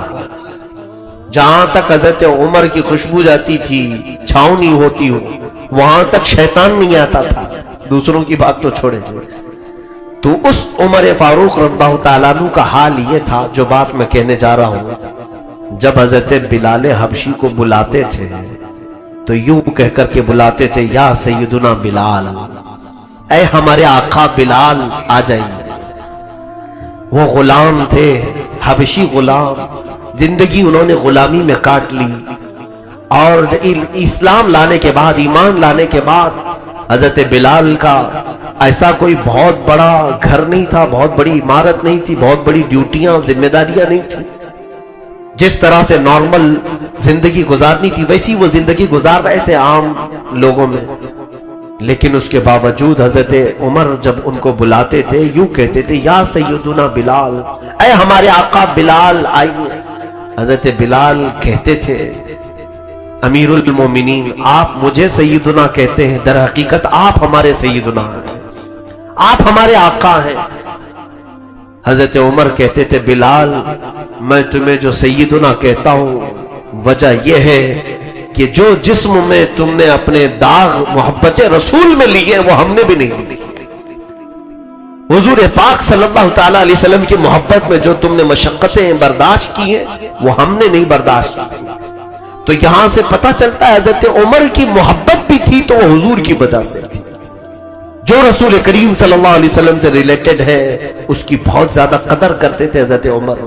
جہاں تک حضرت عمر کی خوشبو جاتی تھی، چھاؤں نہیں ہوتی ہو، وہاں تک شیطان نہیں آتا تھا. دوسروں کی بات تو چھوڑے تھے. تو اس عمر فاروق رضی اللہ تعالیٰ عنہ کا حال یہ تھا جو بات میں کہنے جا رہا ہوں. جب حضرت بلال حبشی کو بلاتے تھے تو یوں کہہ کر کے بلاتے تھے یا سیدنا بلال، اے ہمارے آقا بلال آ جائیے. وہ غلام تھے، حبشی غلام، زندگی انہوں نے غلامی میں کاٹ لی. اور اسلام لانے کے بعد، ایمان لانے کے بعد حضرت بلال کا ایسا کوئی بہت بڑا گھر نہیں تھا، بہت بڑی عمارت نہیں تھی، بہت بڑی ڈیوٹیاں، ذمہ داریاں نہیں تھی. جس طرح سے نارمل زندگی گزارنی تھی ویسی وہ زندگی گزار رہے تھے عام لوگوں میں. لیکن اس کے باوجود حضرت عمر جب ان کو بلاتے تھے یوں کہتے تھے یا سیدنا بلال، اے ہمارے آقا بلال آئیے. حضرت بلال کہتے تھے امیر المومنین آپ مجھے سیدنا کہتے ہیں، در حقیقت آپ ہمارے سیدنا ہیں، آپ ہمارے آقا ہیں. حضرت عمر کہتے تھے بلال میں تمہیں جو سیدنا کہتا ہوں وجہ یہ ہے کہ جو جسم میں تم نے اپنے داغ محبت رسول میں لیے وہ ہم نے بھی نہیں لی. حضور پاک صلی اللہ تعالیٰ علیہ وسلم کی محبت میں جو تم نے مشقتیں برداشت کی ہیں وہ ہم نے نہیں برداشت کی. تو یہاں سے پتہ چلتا ہے حضرت عمر کی محبت بھی تھی تو وہ حضور کی وجہ سے تھی. جو رسول کریم صلی اللہ علیہ وسلم سے ریلیٹڈ ہے اس کی بہت زیادہ قدر کرتے تھے حضرت عمر.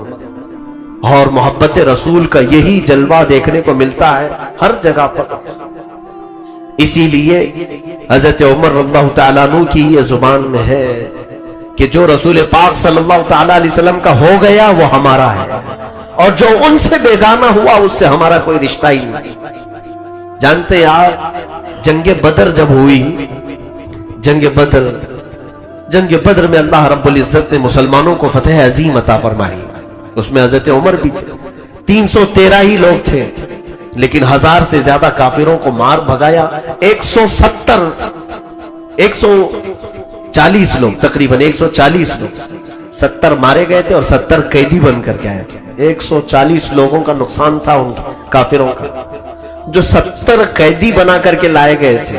اور محبت رسول کا یہی جلوہ دیکھنے کو ملتا ہے ہر جگہ پر. اسی لیے حضرت عمر رضی اللہ تعالیٰ عنہ کی یہ زبان میں ہے کہ جو رسول پاک صلی اللہ تعالیٰ علیہ وسلم کا ہو گیا وہ ہمارا ہے، اور جو ان سے بیگانہ ہوا اس سے ہمارا کوئی رشتہ ہی نہیں. جانتے یار جنگ بدر جب ہوئی، جنگ بدر میں اللہ رب العزت نے مسلمانوں کو فتح عظیم عطا فرمائی. اس میں حضرت عمر بھی تھے. 313 ہی لوگ تھے لیکن 1000 سے زیادہ کافروں کو مار بھگایا. 140 لوگ، تقریباً 140 لوگ، 70 مارے گئے تھے اور 70 قیدی بن کر کے آئے تھے. 140 لوگوں کا نقصان تھا ان کافروں کا. جو 70 قیدی بنا کر کے لائے گئے تھے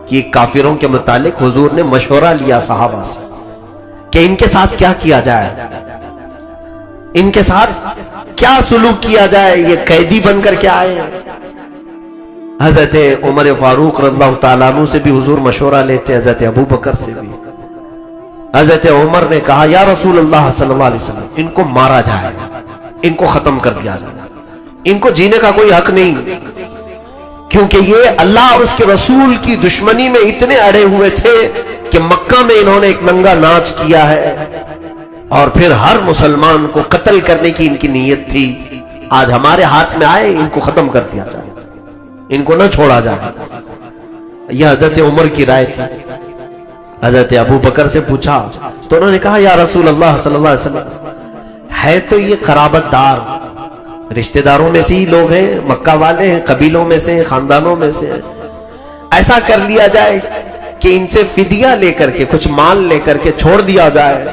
کہ کافروں کے متعلق حضور نے مشورہ لیا صحابہ سے کہ ان کے ساتھ کیا کیا جائے، ان کے ساتھ کیا سلوک کیا جائے، یہ قیدی بن کر کے آئے. حضرت عمر فاروق رضی اللہ تعالیٰ عنہ سے بھی حضور مشورہ لیتے، حضرت ابو بکر سے بھی. حضرت عمر نے کہا یا رسول اللہ صلی اللہ علیہ وسلم ان کو مارا جائے، ان کو ختم کر دیا جائے، ان کو جینے کا کوئی حق نہیں، کیونکہ یہ اللہ اور اس کے رسول کی دشمنی میں اتنے اڑے ہوئے تھے کہ مکہ میں انہوں نے ایک ننگا ناچ کیا ہے اور پھر ہر مسلمان کو قتل کرنے کی ان کی نیت تھی. آج ہمارے ہاتھ میں آئے ان کو ختم کر دیا جائے، ان کو نہ چھوڑا جائے. یہ حضرت عمر کی رائے تھی. حضرت ابو بکر سے پوچھا تو انہوں نے کہا یا رسول اللہ صلی اللہ علیہ وسلم ہے تو یہ قرابت دار، رشتہ داروں میں سے ہی لوگ ہیں، مکہ والے ہیں، قبیلوں میں سے، خاندانوں میں سے. ایسا کر لیا جائے کہ ان سے فدیہ لے کر کے، کچھ مال لے کر کے چھوڑ دیا جائے،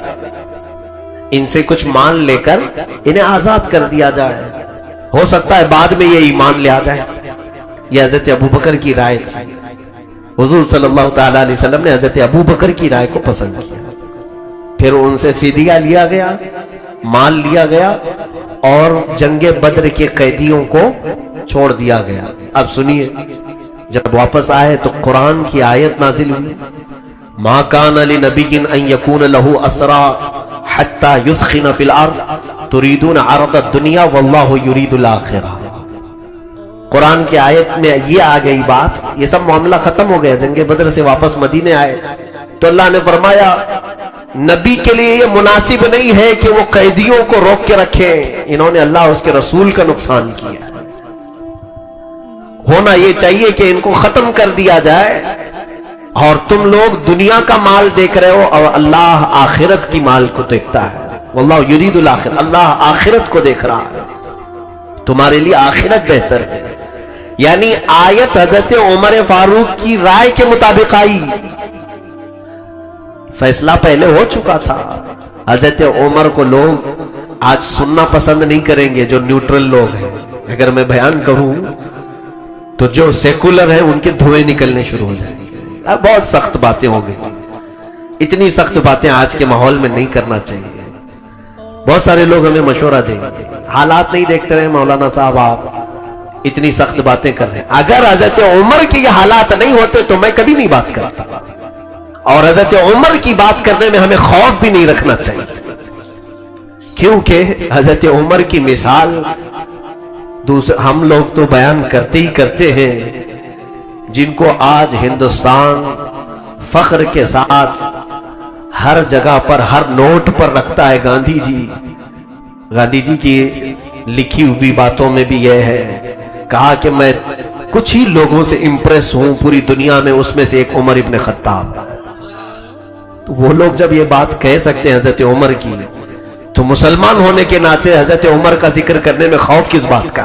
ان سے کچھ مال لے کر انہیں آزاد کر دیا جائے، ہو سکتا ہے بعد میں یہ ایمان لے آ جائے. یہ حضرت ابو بکر کی رائے تھی. حضور صلی اللہ تعالیٰ علیہ وسلم نے حضرت ابو بکر کی رائے کو پسند کیا. پھر ان سے فدیہ لیا گیا، مال لیا گیا اور جنگ بدر کے قیدیوں کو چھوڑ دیا گیا. اب سنیے، جب واپس آئے تو قرآن کی آیت نازل ہوئی ما کان لنبی ان یکون له اسرا حتی یثخن فی الارض تریدون عرض الدنیا واللہ یرید الآخرہ۔ قرآن کی آیت میں یہ آ گئی بات، یہ سب معاملہ ختم ہو گیا، جنگ بدر سے واپس مدینے آئے تو اللہ نے فرمایا نبی کے لیے یہ مناسب نہیں ہے کہ وہ قیدیوں کو روک کے رکھیں، انہوں نے اللہ اس کے رسول کا نقصان کیا، ہونا یہ چاہیے کہ ان کو ختم کر دیا جائے، اور تم لوگ دنیا کا مال دیکھ رہے ہو اور اللہ آخرت کی مال کو دیکھتا ہے، واللہ یرید الآخرہ، اللہ آخرت کو دیکھ رہا ہے، تمہارے لیے آخرت بہتر ہے۔ یعنی آیت حضرت عمر فاروق کی رائے کے مطابق آئی، فیصلہ پہلے ہو چکا تھا۔ حضرت عمر کو لوگ آج سننا پسند نہیں کریں گے، جو نیوٹرل لوگ ہیں، اگر میں بیان کروں تو جو سیکولر ہیں ان کے دھوئے نکلنے شروع ہو جائیں گے، اب بہت سخت باتیں ہو گئی، اتنی سخت باتیں آج کے ماحول میں نہیں کرنا چاہیے۔ بہت سارے لوگ ہمیں مشورہ دیں گے، حالات نہیں دیکھتے رہے مولانا صاحب، آپ اتنی سخت باتیں کر رہے ہیں۔ اگر حضرت عمر کی یہ حالات نہیں ہوتے تو میں کبھی نہیں بات کرتا، اور حضرت عمر کی بات کرنے میں ہمیں خوف بھی نہیں رکھنا چاہیے، کیونکہ حضرت عمر کی مثال ہم لوگ تو بیان کرتے ہی کرتے ہیں، جن کو آج ہندوستان فخر کے ساتھ ہر جگہ پر، ہر نوٹ پر رکھتا ہے۔ گاندھی جی کی لکھی ہوئی باتوں میں بھی یہ ہے، کہا کہ میں کچھ ہی لوگوں سے امپریس ہوں پوری دنیا میں، اس میں سے ایک عمر ابن خطاب۔ تو وہ لوگ جب یہ بات کہہ سکتے ہیں حضرت عمر کی، تو مسلمان ہونے کے ناطے حضرت عمر کا ذکر کرنے میں خوف کس بات کا؟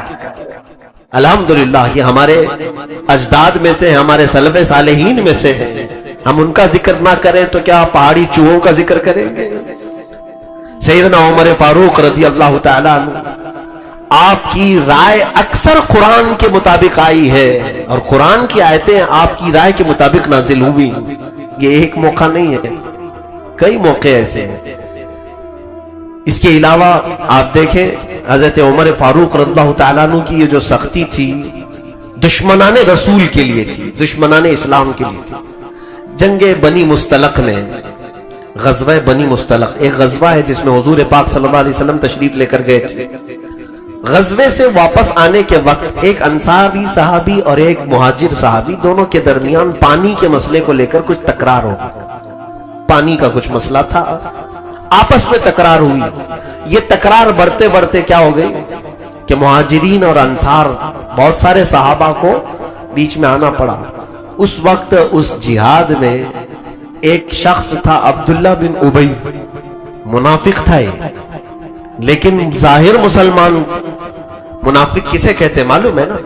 الحمدللہ یہ ہمارے اجداد میں سے، ہمارے سلف صالحین میں سے ہے، ہم ان کا ذکر نہ کریں تو کیا پہاڑی چوہوں کا ذکر کریں گے؟ سیدنا عمر فاروق رضی اللہ تعالیٰ عنہ، آپ کی رائے اکثر قرآن کے مطابق آئی ہے، اور قرآن کی آیتیں آپ کی رائے کے مطابق نازل ہوئی۔ یہ ایک موقع نہیں ہے، کئی موقع ایسے ہیں۔ اس کے علاوہ آپ دیکھیں حضرت عمر فاروق رضی اللہ تعالیٰ عنہ کی یہ جو سختی تھی، دشمنان رسول کے لیے تھی، دشمنان اسلام کے لیے تھی۔ جنگ بنی مستلق میں، غزوہ بنی مستلق ایک غزوہ ہے جس میں حضور پاک صلی اللہ علیہ وسلم تشریف لے کر گئے تھے۔ غزوے سے واپس آنے کے وقت ایک انصاری صحابی اور ایک مہاجر صحابی دونوں کے درمیان پانی کے مسئلے کو لے کر کچھ تکرار ہو گئی، پانی کا کچھ مسئلہ تھا، آپس میں تکرار ہوئی۔ یہ تکرار بڑھتے بڑھتے کیا ہو گئی کہ مہاجرین اور انصار بہت سارے صحابہ کو بیچ میں آنا پڑا۔ اس وقت اس جہاد میں ایک شخص تھا عبداللہ بن ابی، منافق تھا یہ، لیکن ظاہر مسلمان۔ منافق کسے کہتے ہیں معلوم ہے نا؟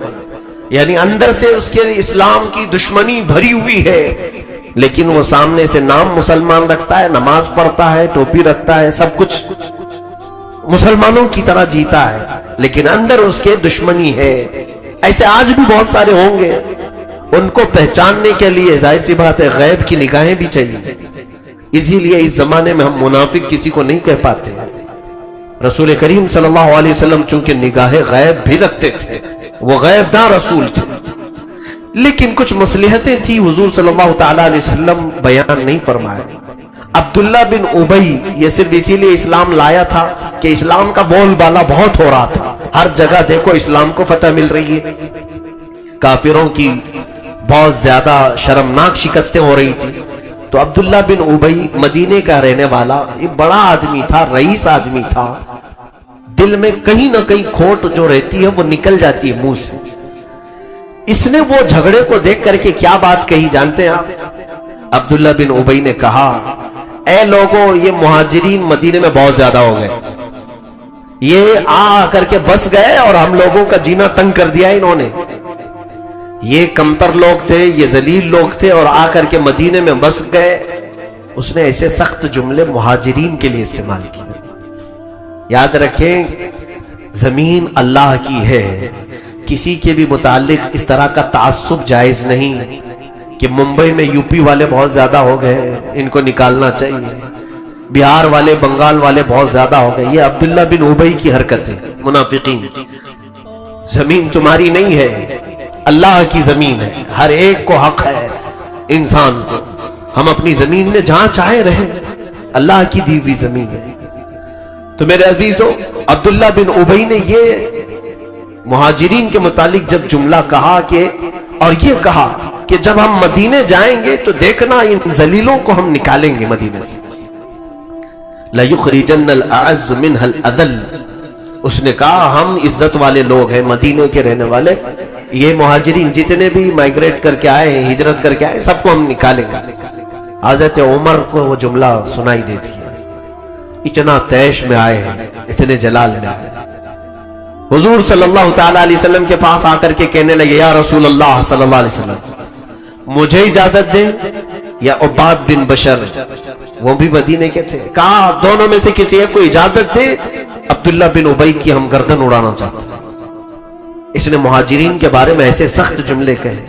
یعنی اندر سے اس کے اسلام کی دشمنی بھری ہوئی ہے، لیکن وہ سامنے سے نام مسلمان رکھتا ہے، نماز پڑھتا ہے، ٹوپی رکھتا ہے، سب کچھ مسلمانوں کی طرح جیتا ہے، لیکن اندر اس کے دشمنی ہے۔ ایسے آج بھی بہت سارے ہوں گے، ان کو پہچاننے کے لیے ظاہر سی بات ہے غیب کی نگاہیں بھی چاہیے، اسی لیے اس زمانے میں ہم منافق کسی کو نہیں کہہ پاتے۔ رسول کریم صلی اللہ علیہ وسلم چونکہ نگاہ غیب بھی رکھتے تھے، وہ غیب داں رسول تھے، لیکن کچھ مصلحتیں تھی حضور صلی اللہ تعالیٰ علیہ وسلم بیان نہیں فرمائے۔ عبداللہ بن ابی یہ صرف اسی لیے اسلام لایا تھا کہ اسلام کا بول بالا بہت ہو رہا تھا، ہر جگہ دیکھو اسلام کو فتح مل رہی ہے، کافروں کی بہت زیادہ شرمناک شکستیں ہو رہی تھی۔ تو عبداللہ بن ابی مدینے کا رہنے والا، یہ بڑا آدمی تھا، رئیس آدمی تھا، دل میں کہیں نہ کہیں کھوٹ جو رہتی ہے وہ نکل جاتی ہے منہ سے۔ اس نے وہ جھگڑے کو دیکھ کر کے کیا بات کہی جانتے ہیں آپ؟ عبداللہ بن ابی نے کہا، اے لوگوں، یہ مہاجرین مدینے میں بہت زیادہ ہو گئے، یہ آ کر کے بس گئے اور ہم لوگوں کا جینا تنگ کر دیا انہوں نے۔ یہ کمتر لوگ تھے، یہ ذلیل لوگ تھے، اور آ کر کے مدینے میں بس گئے۔ اس نے ایسے سخت جملے مہاجرین کے لیے استعمال کیے۔ یاد رکھیں، زمین اللہ کی ہے، کسی کے بھی متعلق اس طرح کا تعصب جائز نہیں کہ ممبئی میں یو پی والے بہت زیادہ ہو گئے، ان کو نکالنا چاہیے، بہار والے، بنگال والے بہت زیادہ ہو گئے۔ یہ عبداللہ بن ابی کی حرکت ہے، منافقین۔ زمین تمہاری نہیں ہے، اللہ کی زمین ہے، ہر ایک کو حق ہے، انسان کو، ہم اپنی زمین میں جہاں چاہے رہیں، اللہ کی دی ہوئی زمین ہے۔ تو میرے عزیزو، عبداللہ بن ابی نے یہ مہاجرین کے متعلق جب جملہ کہا اور یہ کہا کہ جب ہم مدینے جائیں گے تو دیکھنا ان ذلیلوں کو ہم نکالیں گے مدینے سے، لَيُخْرِجَنَّ الْأَعَزُّ مِنْهَا الْأَذَلَّ۔ اس نے کہا ہم عزت والے لوگ ہیں، مدینے کے رہنے والے، یہ مہاجرین جتنے بھی مائگریٹ کر کے آئے ہیں، ہجرت کر کے آئے، سب کو ہم نکالیں گے۔ حضرت عمر کو وہ جملہ سنائی دیتی ہے، اتنا تیش میں آئے ہیں، اتنے جلال میں آئے۔ حضور صلی اللہ تعالی علیہ وسلم کے پاس آ کر کے کہنے لگے، یا رسول اللہ صلی اللہ علیہ وسلم، مجھے اجازت دیں یا عباد بن بشر، وہ بھی مدینے کے تھے، کہا دونوں میں سے کسی ایک کو اجازت دے، عبداللہ بن ابی کی ہم گردن اڑانا چاہتے ہیں۔ اس نے مہاجرین کے بارے میں ایسے سخت جملے کہے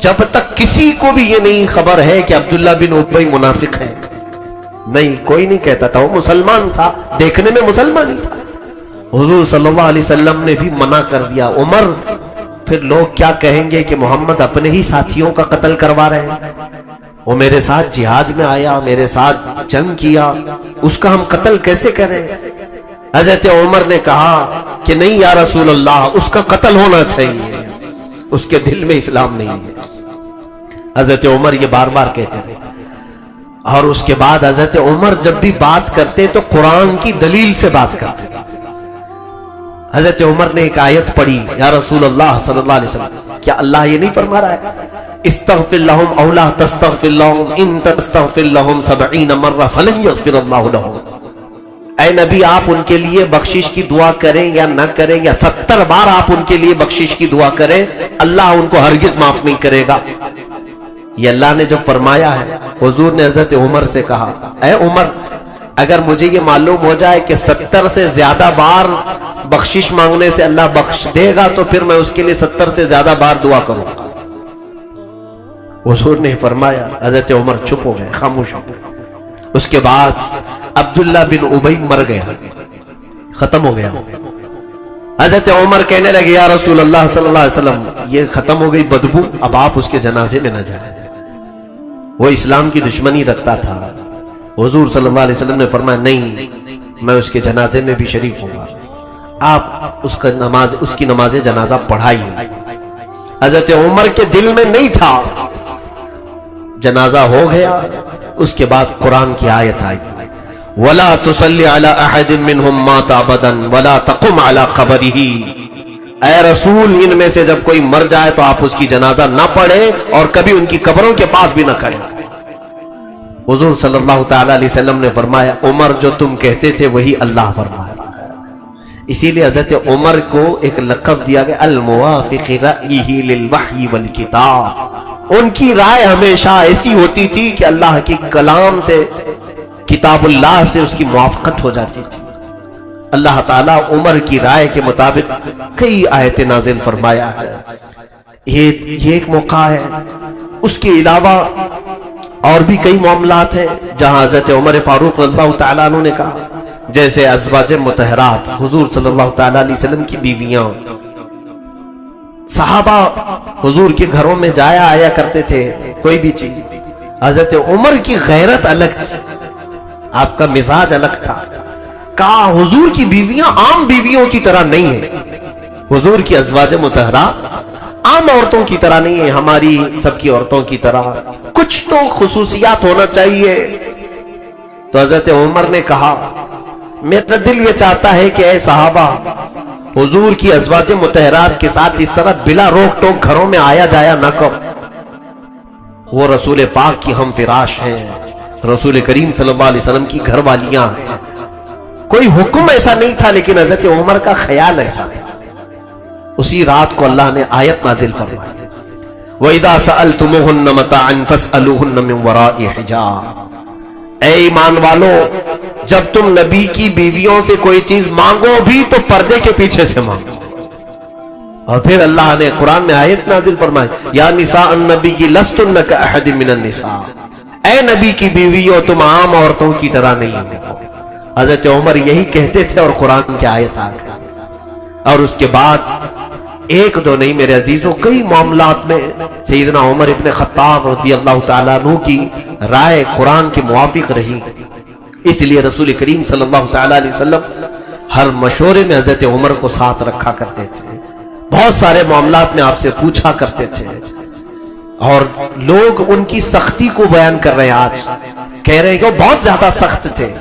جب تک کسی کو بھی یہ نہیں خبر ہے کہ عبداللہ بن ابی منافق ہے، نہیں کوئی نہیں کہتا تھا، وہ مسلمان تھا، دیکھنے میں مسلمان ہی تھا۔ حضور صلی اللہ علیہ وسلم نے بھی منع کر دیا، عمر پھر لوگ کیا کہیں گے کہ محمد اپنے ہی ساتھیوں کا قتل کروا رہے ہیں، وہ میرے ساتھ جہاد میں آیا، میرے ساتھ جنگ کیا، اس کا ہم قتل کیسے کریں؟ حضرت عمر نے کہا کہ نہیں یا رسول اللہ، اس کا قتل ہونا چاہیے، اس کے دل میں اسلام نہیں ہے۔ حضرت عمر یہ بار بار کہتے رہے، اور اس کے بعد حضرت عمر جب بھی بات کرتے تو قرآن کی دلیل سے بات کرتے تھے۔ حضرت عمر نے ایک آیت پڑھی، یا رسول اللہ صلی اللہ علیہ وسلم، کیا اللہ یہ نہیں فرما رہا ہے استغفر لهم او لا تستغفر لهم ان تستغفر لهم 70 مرہ فلن یغفر اللہ لهم۔ اے نبی، آپ ان کے لیے بخشش کی دعا کریں یا نہ کریں، یا 70 بار آپ ان کے لیے بخشش کی دعا کریں، اللہ ان کو ہرگز معاف نہیں کرے گا۔ یہ اللہ نے جو فرمایا ہے، حضور نے حضرت عمر سے کہا، اے عمر، اگر مجھے یہ معلوم ہو جائے کہ 70 سے زیادہ بار بخشش مانگنے سے اللہ بخش دے گا تو پھر میں اس کے لیے 70 سے زیادہ بار دعا کروں گا۔ حضور نے فرمایا، حضرت عمر چپ ہو گئے، خاموش ہو گئے۔ اس کے بعد عبداللہ بن ابی مر گیا، ختم ہو گیا۔ حضرت عمر کہنے لگے، یا رسول اللہ صلی اللہ علیہ وسلم، یہ ختم ہو گئی بدبو، اب آپ اس کے جنازے میں نہ جائیں، وہ اسلام کی دشمنی رکھتا تھا۔ حضور صلی اللہ علیہ وسلم نے فرمایا، نہیں، میں اس کے جنازے میں بھی شریک ہوں گا، آپ اس کی نماز جنازہ پڑھائیے۔ حضرت عمر کے دل میں نہیں تھا، جنازہ ہو گیا۔ اس کے بعد قرآن کی آیت آئی، وَلَا تُصَلِّ عَلَىٰ أَحَدٍ مِّنْهُمْ مَاتَ أَبَدًا وَلَا تَقُمْ عَلَىٰ قَبْرِهِ۔ اے رسول، ان میں سے جب کوئی مر جائے تو آپ اس کی جنازہ نہ پڑھیں اور کبھی ان کی قبروں کے پاس بھی نہ کھڑے۔ حضور صلی اللہ تعالی علیہ وسلم نے فرمایا، عمر جو تم کہتے تھے وہی اللہ فرمایا۔ اسی لیے حضرت عمر کو ایک لقب دیا گیا، الموافق رأیہ للوحی والکتاب۔ ان کی رائے ہمیشہ ایسی ہوتی تھی کہ اللہ کی کلام سے، کتاب اللہ سے اس کی موافقت ہو جاتی تھی۔ اللہ تعالیٰ عمر کی رائے کے مطابق کئی آیتیں نازل فرمایا ہے۔ یہ ایک موقع ہے، اس کے علاوہ اور بھی کئی معاملات ہیں جہاں حضرت عمر فاروق رضی اللہ تعالیٰ عنہ نے کہا، جیسے ازواج مطہرات، حضور صلی اللہ تعالیٰ علیہ وسلم کی بیویاں، صحابہ حضور کے گھروں میں جایا آیا کرتے تھے، کوئی بھی چیز۔ حضرت عمر کی غیرت الگ تھی، آپ کا مزاج الگ تھا۔ کہا حضور کی بیویاں عام بیویوں کی طرح نہیں ہیں، حضور کی ازواج مطہرات عام عورتوں کی طرح نہیں ہے، ہماری سب کی عورتوں کی طرح کچھ تو خصوصیات ہونا چاہیے۔ تو حضرت عمر نے کہا، میرا دل یہ چاہتا ہے کہ اے صحابہ، حضور کی ازواج مطہرات کے ساتھ اس طرح بلا روک ٹوک گھروں میں آیا جایا نہ کرو، وہ رسول پاک کی ہم فراش ہیں، رسول کریم صلی اللہ علیہ وسلم کی گھر والیاں ہیں۔ کوئی حکم ایسا نہیں تھا، لیکن حضرت عمر کا خیال ایسا تھا۔ اسی رات کو اللہ نے آیت نازل فرمائی، وَإِذَا سَأَلْتُمُوهُنَّ مَتَاعًا فَاسْأَلُوهُنَّ مِنْ وَرَاءِ حِجَابٍ۔ اے ایمان والو، جب تم نبی کی بیویوں سے کوئی چیز مانگو بھی تو پردے کے پیچھے سے مانگو۔ اور پھر اللہ نے قرآن میں آیت نازل فرمائی، یا نساء النبی لستن کأحد من النساء۔ اے نبی کی بیویوں، تم عام عورتوں کی طرح نہیں ہو۔ حضرت عمر یہی کہتے تھے اور قرآن کی آیت آ گئی۔ اور اس کے بعد ایک دو نہیں میرے عزیزوں، کئی معاملات میں سیدنا عمر ابن خطاب رضی اللہ تعالیٰ عنہ کی رائے قرآن کے موافق رہی۔ اس لیے رسول کریم صلی اللہ تعالی علیہ وسلم ہر مشورے میں حضرت عمر کو ساتھ رکھا کرتے تھے، بہت سارے معاملات میں آپ سے پوچھا کرتے تھے، اور لوگ ان کی سختی کو بیان کر رہے ہیں، آج کہہ رہے ہیں کہ وہ بہت زیادہ سخت تھے۔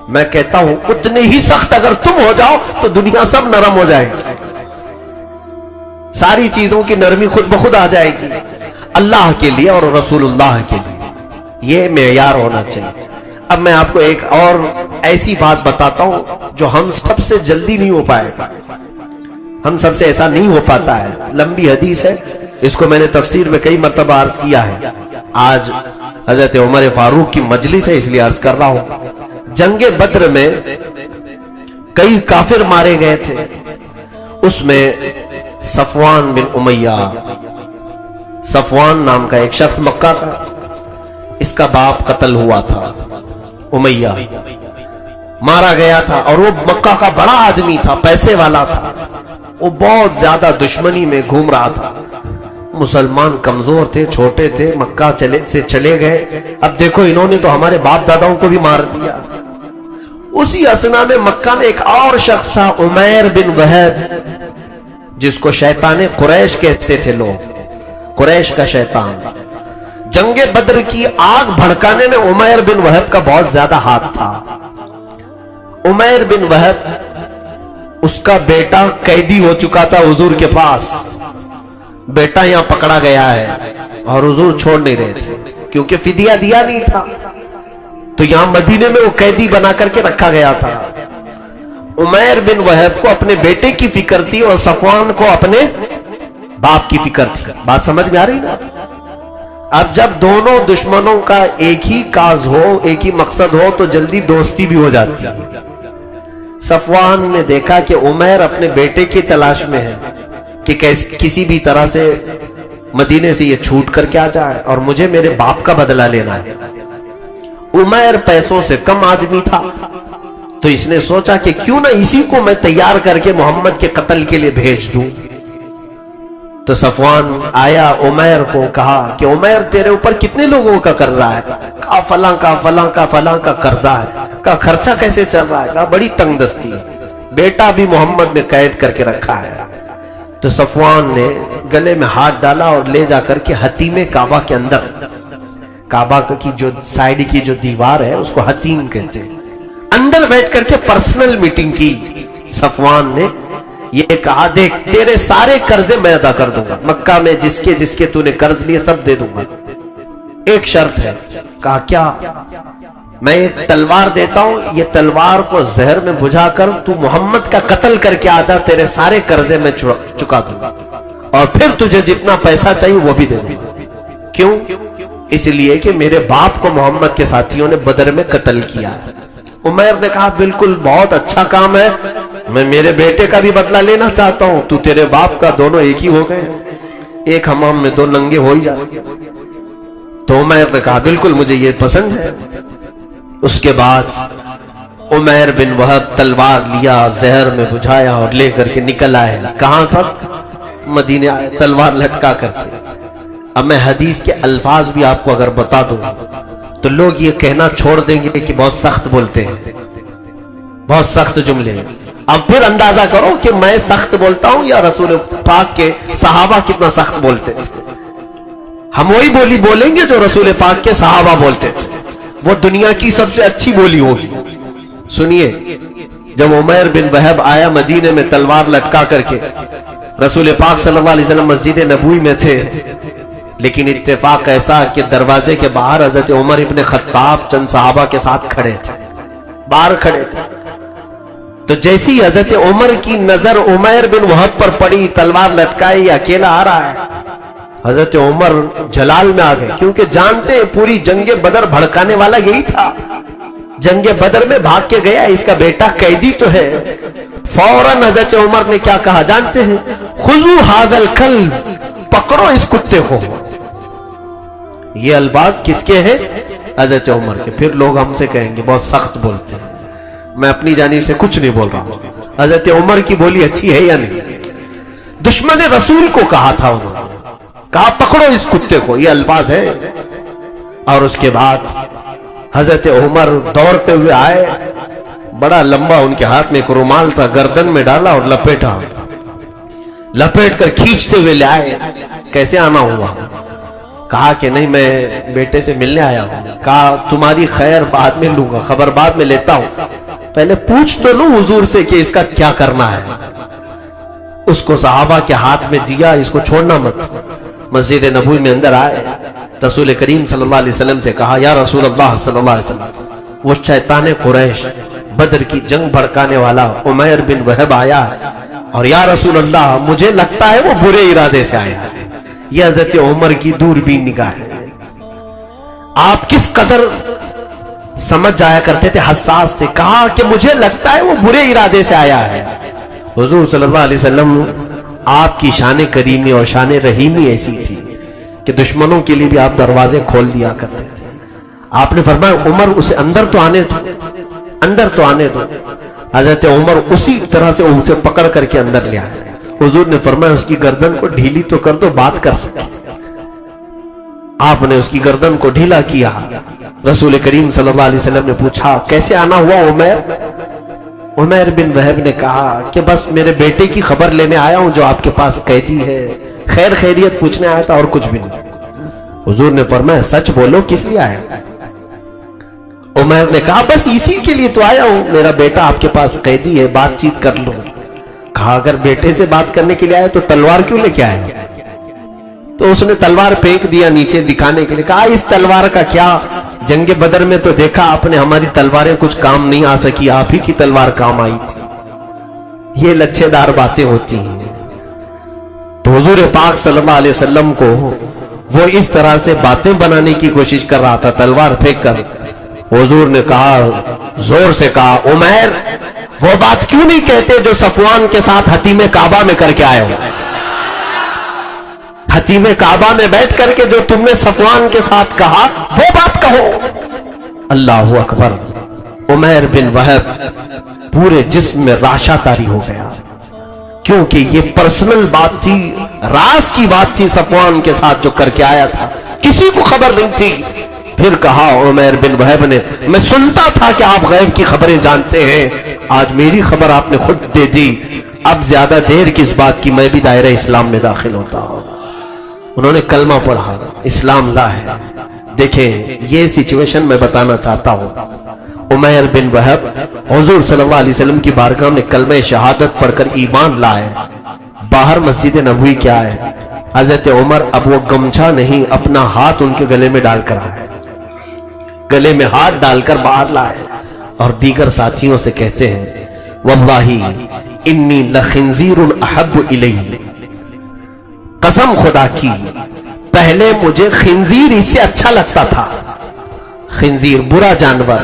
میں کہتا ہوں اتنے ہی سخت اگر تم ہو جاؤ تو دنیا سب نرم ہو جائے گی، ساری چیزوں کی نرمی خود بخود آ جائے گی اللہ کے لیے اور رسول اللہ کے لیے، یہ معیار ہونا چاہیے۔ اب میں آپ کو ایک اور ایسی بات بتاتا ہوں جو ہم سب سے جلدی نہیں ہو پائے گا، ہم سب سے ایسا نہیں ہو پاتا ہے، لمبی حدیث ہے، اس کو میں نے تفسیر میں کئی مرتبہ عرض کیا ہے، آج حضرت عمر فاروق کی مجلس ہے اس لیے عرض کر رہا ہوں۔ جنگ بدر میں کئی کافر مارے گئے تھے، اس میں صفوان بن امیہ، صفوان نام کا ایک شخص مکہ کا، اس کا باپ قتل ہوا تھا، امیہ مارا گیا تھا، اور وہ مکہ کا بڑا آدمی تھا، پیسے والا تھا، وہ بہت زیادہ دشمنی میں گھوم رہا تھا، مسلمان کمزور تھے، چھوٹے تھے، مکہ چلے گئے، اب دیکھو انہوں نے تو ہمارے باپ داداؤں کو بھی مار دیا۔ اسی اسنا میں مکہ میں ایک اور شخص تھا، عمیر بن وہب، جس کو شیطان قریش کہتے تھے لوگ، قریش کا شیطان۔ جنگ بدر کی آگ بھڑکانے میں عمیر بن وہب کا بہت زیادہ ہاتھ تھا۔ عمیر بن وہب، اس کا بیٹا قیدی ہو چکا تھا حضور کے پاس، بیٹا یہاں پکڑا گیا ہے اور حضور چھوڑ نہیں رہے تھے کیونکہ فدیہ دیا نہیں تھا، تو یہاں مدینے میں وہ قیدی بنا کر کے رکھا گیا تھا۔ عمیر بن وہب کو اپنے بیٹے کی فکر تھی اور صفوان کو اپنے باپ کی فکر تھی، بات سمجھ میں آ رہی نا؟ اب جب دونوں دشمنوں کا ایک ہی کاز ہو، ایک ہی مقصد ہو، تو جلدی دوستی بھی ہو جاتی ہے۔ صفوان نے دیکھا کہ عمیر اپنے بیٹے کی تلاش میں ہے کہ کسی بھی طرح سے مدینے سے یہ چھوٹ کر کے آ جائے اور مجھے میرے باپ کا بدلہ لینا ہے۔ عمیر پیسوں سے کم آدمی تھا، تو اس نے سوچا کہ کیوں نہ اسی کو میں تیار کر کے محمد کے قتل کے لیے بھیج دوں۔ تو صفوان آیا عمیر کو کہا کہ عمیر تیرے اوپر کتنے لوگوں کا قرضہ ہے؟ کہا فلاں کا فلاں کا فلاں کا قرضہ ہے۔ کہا خرچہ کیسے چل رہا ہے؟ کہا بڑی تنگ دستی ہے، بیٹا بھی محمد نے قید کر کے رکھا ہے۔ تو صفوان نے گلے میں ہاتھ ڈالا اور لے جا کر کے حتیم کعبہ کے اندر، کعبہ کی جو سائیڈ کی جو دیوار ہے اس کو حتیم کہتے ہیں، اندر بیٹھ کر کے پرسنل میٹنگ کی۔ صفوان نے یہ کہا دیکھ تیرے سارے قرضے میں ادا کر دوں گا، مکہ میں جس کے تو نے قرض لیے سب دے دوں گا، ایک شرط ہے۔ کہا کیا؟ میں ایک تلوار دیتا ہوں، یہ تلوار کو زہر میں بجھا کر تو محمد کا قتل کر کے آجا، تیرے سارے قرضے میں چکا دوں گا، اور پھر تجھے جتنا پیسہ چاہیے وہ بھی دے دوں گا۔ کیوں؟ اس لیے کہ میرے باپ کو محمد کے ساتھیوں نے بدر میں قتل کیا۔ عمیر نے کہا بالکل بہت اچھا کام ہے، میں میرے بیٹے کا بھی بدلہ لینا چاہتا ہوں، تو تیرے باپ کا دونوں ایک ہی ہو گئے، ایک حمام میں دو ننگے ہو ہی جاتے۔ تو عمیر نے کہا بالکل مجھے یہ پسند ہے۔ اس کے بعد عمیر بن وہب تلوار لیا، زہر میں بجھایا اور لے کر کے نکل آئے۔ کہاں پر؟ مدینے آئے، تلوار لٹکا کر کے۔ اب میں حدیث کے الفاظ بھی آپ کو اگر بتا دوں تو لوگ یہ کہنا چھوڑ دیں گے کہ بہت سخت بولتے ہیں، بہت سخت جملے ہیں۔ اب پھر اندازہ کرو کہ میں سخت بولتا ہوں یا رسول پاک کے صحابہ کتنا سخت بولتے تھے۔ ہم وہی بولی بولیں گے جو رسول پاک کے صحابہ بولتے تھے، وہ دنیا کی سب سے اچھی بولی ہوگی۔ سنیے، جب عمیر بن وہب آیا مدینے میں تلوار لٹکا کر کے، رسول پاک صلی اللہ علیہ وسلم مسجد نبوی میں تھے، لیکن اتفاق ایسا کہ دروازے کے باہر حضرت عمر ابن خطاب چند صحابہ کے ساتھ کھڑے تھے، باہر کھڑے تھے۔ تو جیسی حضرت عمر کی نظر عمیر بن وہب پر پڑی، تلوار لٹکائی، اکیلا آ رہا ہے، حضرت عمر جلال میں آ گئے، کیونکہ جانتے ہیں پوری جنگ بدر بھڑکانے والا یہی تھا۔ جنگ بدر میں بھاگ کے گیا، اس کا بیٹا قیدی تو ہے۔ فوراً حضرت عمر نے کیا کہا جانتے ہیں؟ خذوا ھذا الکلب، پکڑو اس کتے کو۔ یہ الفاظ کس کے ہیں؟ حضرت عمر کے۔ پھر لوگ ہم سے کہیں گے بہت سخت بولتے ہیں، میں اپنی جانب سے کچھ نہیں بول رہا ہوں، حضرت عمر کی بولی اچھی ہے یا نہیں؟ دشمن رسول کو کہا تھا انہوں نے، کہا پکڑو اس کتے کو، یہ الفاظ ہے۔ اور اس کے بعد حضرت عمر دوڑتے ہوئے آئے، بڑا لمبا ان کے ہاتھ میں ایک رومال تھا، گردن میں ڈالا اور لپیٹا، لپیٹ کر کھینچتے ہوئے لے آئے۔ کیسے آنا ہوا؟ کہا کہ نہیں میں بیٹے سے ملنے آیا ہوں۔ کہا تمہاری خیر بعد میں لوں گا، خبر بعد میں لیتا ہوں، پہلے پوچھ تو لوں حضور سے کہ اس کا کیا کرنا ہے۔ اس کو صحابہ کے ہاتھ میں دیا، اس کو چھوڑنا مت۔ مسجد نبوی میں اندر آئے، رسول کریم صلی اللہ علیہ وسلم سے کہا یا رسول اللہ صلی اللہ علیہ وسلم، وہ شیطان قریش بدر کی جنگ بھڑکانے والا عمیر بن وہب آیا ہے، اور یا رسول اللہ مجھے لگتا ہے وہ برے ارادے سے آیا ہے۔ یہ حضرت عمر کی دوربین نگاہ ہے۔ آپ کس قدر سمجھ جایا کرتے تھے، حساس تھے۔ کہا کہ مجھے لگتا ہے وہ برے ارادے سے آیا ہے۔ حضور صلی اللہ علیہ وسلم آپ کی شان کریمی اور شان رحیمی ایسی تھی کہ دشمنوں کے لیے بھی آپ دروازے کھول دیا کرتے تھے۔ آپ نے فرمایا عمر اسے اندر تو آنے دو، اندر تو آنے دو۔ حضرت عمر اسی طرح سے اسے پکڑ کر کے اندر لے آئے۔ حضور نے فرمایا اس کی گردن کو ڈھیلی تو کر دو، بات کر سکے۔ آپ نے اس کی گردن کو ڈھیلا کیا۔ رسول کریم صلی اللہ علیہ وسلم نے پوچھا کیسے آنا ہوا عمیر؟ عمیر بن وہب نے کہا کہ بس میرے بیٹے کی خبر لینے آیا ہوں جو آپ کے پاس قیدی ہے، خیر خیریت پوچھنے آیا تھا اور کچھ بھی نہیں۔ حضور نے فرمایا سچ بولو کس لیے آیا؟ عمیر نے کہا بس اسی کے لیے تو آیا ہوں، میرا بیٹا آپ کے پاس قیدی ہے، بات چیت کر لوں۔ کہا اگر بیٹے سے بات کرنے کے لیے آیا تو تلوار کیوں لے کے آیا؟ تو اس نے تلوار پھینک دیا نیچے دکھانے کے لیے۔ کہا اس تلوار کا کیا، جنگ بدر میں تو دیکھا آپ نے ہماری تلواریں کچھ کام نہیں آ سکی، آپ ہی کی تلوار کام آئی تھی۔ یہ لچھے دار باتیں ہوتی ہیں۔ تو حضور پاک صلی اللہ علیہ وسلم کو وہ اس طرح سے باتیں بنانے کی کوشش کر رہا تھا تلوار پھینک کر۔ حضور نے کہا، زور سے کہا عمیر وہ بات کیوں نہیں کہتے جو صفوان کے ساتھ حتیم کعبہ میں کر کے آئے ہو؟ حتیم کعبہ میں بیٹھ کر کے جو تم نے صفوان کے ساتھ کہا وہ بات کہو۔ اللہ اکبر۔ عمیر بن وہب پورے جسم میں راشا طاری ہو گیا، کیونکہ یہ پرسنل بات تھی، راز کی بات تھی صفوان کے ساتھ جو کر کے آیا تھا، کسی کو خبر نہیں تھی۔ پھر کہا عمیر بن وہب نے میں سنتا تھا کہ آپ غیب کی خبریں جانتے ہیں، آج میری خبر آپ نے خود دے دی، اب زیادہ دیر کس بات کی، میں بھی دائرہ اسلام میں داخل ہوتا ہوں۔ انہوں نے کلمہ پڑھا، اسلام لا ہے۔ دیکھیں یہ سچویشن میں بتانا چاہتا ہوں۔ عمیر بن وہب حضور صلی اللہ علیہ وسلم کی بارگاہ میں کلمہ شہادت پڑھ کر ایمان لائے، باہر مسجد نبوی کیا ہے، حضرت عمر اب وہ گمچھا نہیں اپنا ہاتھ ان کے گلے میں ڈال کر آئے، گلے میں ہاتھ ڈال کر باہر لائے اور دیگر ساتھیوں سے کہتے ہیں واللہ انی لخنزیر احب الی، قسم خدا کی پہلے مجھے خنزیر اس سے اچھا لگتا تھا۔ خنزیر برا جانور،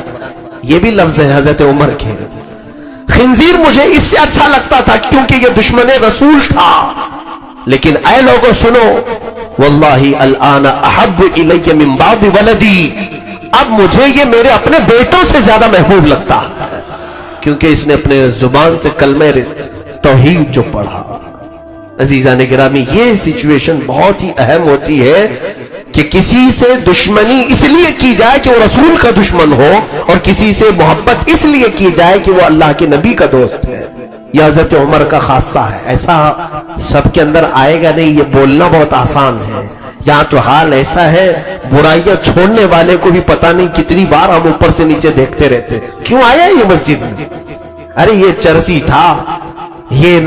یہ بھی لفظ ہے حضرت عمر کے۔ خنزیر مجھے اس سے اچھا لگتا تھا کیونکہ یہ دشمن رسول تھا، لیکن اے لوگوں سنو، واللہ الان احب الی من بعض ولدی، اب مجھے یہ میرے اپنے بیٹوں سے زیادہ محبوب لگتا کیونکہ اس نے اپنے زبان سے کلمہ توحید جو پڑھا۔ عزیزان گرامی یہ سچویشن بہت ہی اہم ہوتی ہے کہ کسی سے دشمنی اس لیے کی جائے کہ وہ رسول کا دشمن ہو، اور کسی سے محبت اس لیے کی جائے کہ وہ اللہ کے نبی کا دوست ہے۔ یہ حضرت عمر کا خاصہ ہے، ایسا سب کے اندر آئے گا نہیں، یہ بولنا بہت آسان ہے۔ یہاں تو حال ایسا ہے برائیاں چھوڑنے والے کو بھی پتہ نہیں کتنی بار ہم اوپر سے نیچے دیکھتے رہتے، کیوں آیا یہ مسجد میں؟ ارے یہ چرسی تھا، یہ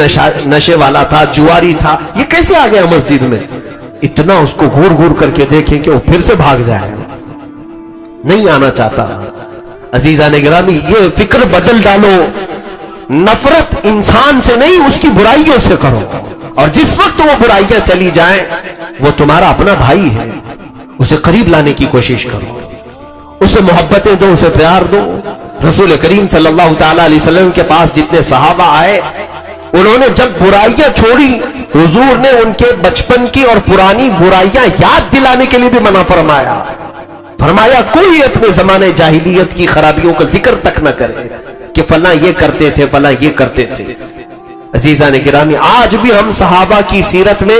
نشے والا تھا، جواری تھا، یہ کیسے آ گیا مسجد میں؟ اتنا اس کو گھور گھور کر کے دیکھیں کہ وہ پھر سے بھاگ جائے، نہیں آنا چاہتا۔ عزیزان گرامی یہ فکر بدل ڈالو، نفرت انسان سے نہیں اس کی برائیوں سے کرو، اور جس وقت وہ برائیاں چلی جائیں وہ تمہارا اپنا بھائی ہے، اسے قریب لانے کی کوشش کرو، اسے محبتیں دو، اسے پیار دو۔ رسول کریم صلی اللہ تعالیٰ علیہ وسلم کے پاس جتنے صحابہ آئے، انہوں نے جب برائیاں چھوڑی، حضور نے ان کے بچپن کی اور پرانی برائیاں یاد دلانے کے لیے بھی منع فرمایا۔ فرمایا کوئی اپنے زمانے جاہلیت کی خرابیوں کا ذکر تک نہ کرے کہ فلاں یہ کرتے تھے، فلاں یہ کرتے تھے۔ عزیزان گرامی آج بھی ہم صحابہ کی سیرت میں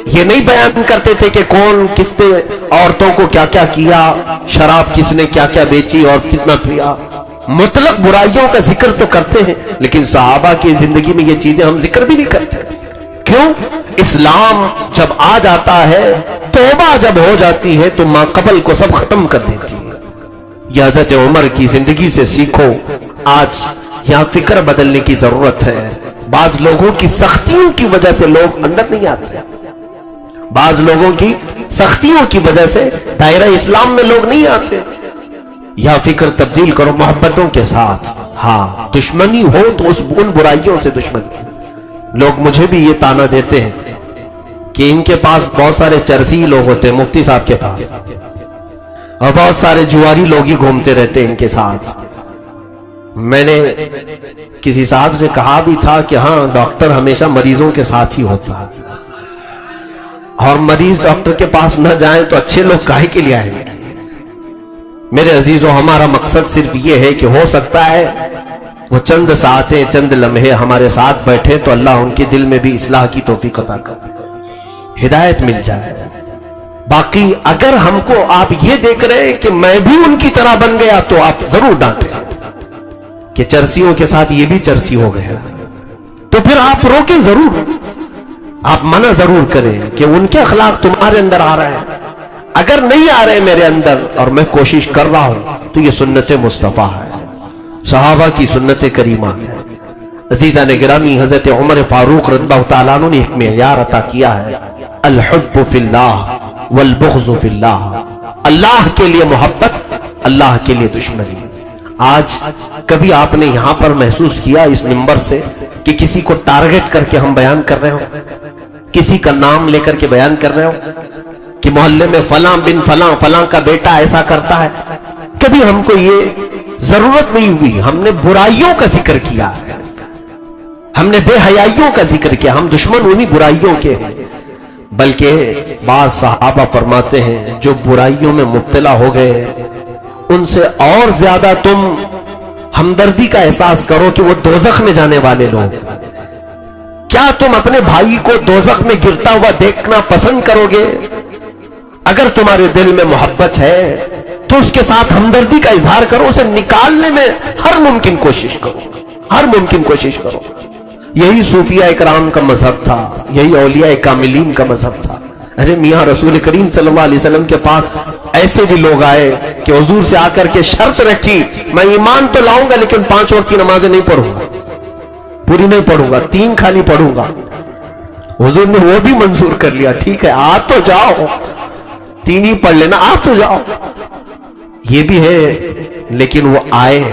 یہ نہیں بیان کرتے تھے کہ کون کس نے عورتوں کو کیا کیا کیا، شراب کس نے کیا کیا بیچی اور کتنا پیا. مطلق برائیوں کا ذکر تو کرتے ہیں، لیکن صحابہ کی زندگی میں یہ چیزیں ہم ذکر بھی نہیں کرتے. کیوں؟ اسلام جب آ جاتا ہے، توبہ جب ہو جاتی ہے تو ما قبل کو سب ختم کر دیتی ہے. یہ حضرت عمر کی زندگی سے سیکھو. آج یہاں فکر بدلنے کی ضرورت ہے. بعض لوگوں کی سختیوں کی وجہ سے لوگ اندر نہیں آتے، بعض لوگوں کی سختیوں کی وجہ سے دائرہ اسلام میں لوگ نہیں آتے. یا فکر تبدیل کرو محبتوں کے ساتھ. ہاں دشمنی ہو تو ان برائیوں سے دشمنی. لوگ مجھے بھی یہ تانا دیتے ہیں کہ ان کے پاس بہت سارے چرسی لوگ ہوتے ہیں، مفتی صاحب کے پاس، اور بہت سارے جواری لوگ ہی گھومتے رہتے ہیں ان کے ساتھ. میں نے کسی صاحب سے کہا بھی تھا کہ ہاں ڈاکٹر ہمیشہ مریضوں کے ساتھ ہی ہوتا ہے، اور مریض ڈاکٹر کے پاس نہ جائیں تو اچھے لوگ کاہے کے لیے آئیں گے. میرے عزیزو، ہمارا مقصد صرف یہ ہے کہ ہو سکتا ہے وہ چند ساعتیں، چند لمحے ہمارے ساتھ بیٹھے تو اللہ ان کے دل میں بھی اصلاح کی توفیق عطا کر دے، ہدایت مل جائے. باقی اگر ہم کو آپ یہ دیکھ رہے ہیں کہ میں بھی ان کی طرح بن گیا تو آپ ضرور ڈانٹیں کہ چرسیوں کے ساتھ یہ بھی چرسی ہو گیا، تو پھر آپ روکیں ضرور، آپ منع ضرور کریں کہ ان کے اخلاق تمہارے اندر آ رہے ہیں. اگر نہیں آ رہے میرے اندر اور میں کوشش کر رہا ہوں تو یہ سنت مصطفیٰ ہے، صحابہ کی سنت کریمہ ہے. عزیزان گرامی، حضرت عمر فاروق رضی اللہ تعالیٰ عنہ نے ایک معیار عطا کیا ہے، الحب فی اللہ والبغض فی اللہ. اللہ کے لیے محبت، اللہ کے لیے دشمنی. آج کبھی آپ نے یہاں پر محسوس کیا اس منبر سے کہ کسی کو ٹارگٹ کر کے ہم بیان کر رہے ہوں، کسی کا نام لے کر کے بیان کر رہے ہوں کہ محلے میں فلاں بن فلاں فلاں کا بیٹا ایسا کرتا ہے؟ کبھی ہم کو یہ ضرورت نہیں ہوئی. ہم نے برائیوں کا ذکر کیا، ہم نے بے حیائیوں کا ذکر کیا. ہم دشمن انہی برائیوں کے ہیں. بلکہ بعض صحابہ فرماتے ہیں جو برائیوں میں مبتلا ہو گئے ان سے اور زیادہ تم ہمدردی کا احساس کرو کہ وہ دوزخ میں جانے والے لوگ. کیا تم اپنے بھائی کو دوزخ میں گرتا ہوا دیکھنا پسند کرو گے؟ اگر تمہارے دل میں محبت ہے تو اس کے ساتھ ہمدردی کا اظہار کرو، اسے نکالنے میں ہر ممکن کوشش کرو، ہر ممکن کوشش کرو. یہی صوفیاء اکرام کا مذہب تھا، یہی اولیاء کاملین کا مذہب تھا. ارے میاں رسول کریم صلی اللہ علیہ وسلم کے پاس ایسے بھی لوگ آئے کہ حضور سے آ کر کے شرط رکھی، میں ایمان تو لاؤں گا لیکن 5 وقت کی نمازیں نہیں پڑھوں گا، پوری نہیں پڑھوں گا، 3 خالی پڑھوں گا. حضور نے وہ بھی منظور کر لیا، ٹھیک ہے آ تو جاؤ، 3 ہی پڑھ لینا، آ تو جاؤ. یہ بھی ہے، لیکن وہ آئے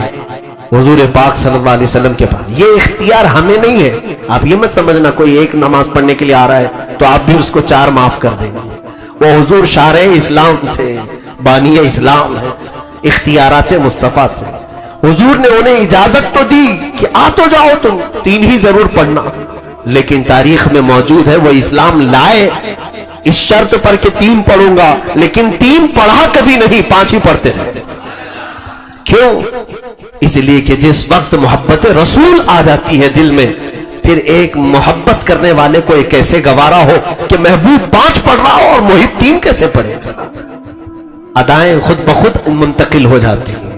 حضور پاک صلی اللہ علیہ وسلم کے پاس. یہ اختیار ہمیں نہیں ہے. آپ یہ مت سمجھنا کوئی ایک نماز پڑھنے کے لیے آ رہا ہے تو آپ بھی اس کو 4 معاف کر دیں گے. وہ حضور شارع اسلام تھے، بانی اسلام ہے، اختیارات مصطفیٰ تھے. حضور نے انہیں اجازت تو دی کہ آ تو جاؤ تم، 3 ہی ضرور پڑھنا، لیکن تاریخ میں موجود ہے وہ اسلام لائے اس شرط پر کہ 3 پڑھوں گا، لیکن 3 پڑھا کبھی نہیں، 5 ہی پڑھتے رہے. کیوں؟ اس لیے کہ جس وقت محبت رسول آ جاتی ہے دل میں، پھر ایک محبت کرنے والے کو ایک ایسے گوارا ہو کہ محبوب 5 پڑھ رہا ہو اور محب 3 کیسے پڑھے گا. ادائیں خود بخود منتقل ہو جاتی ہیں.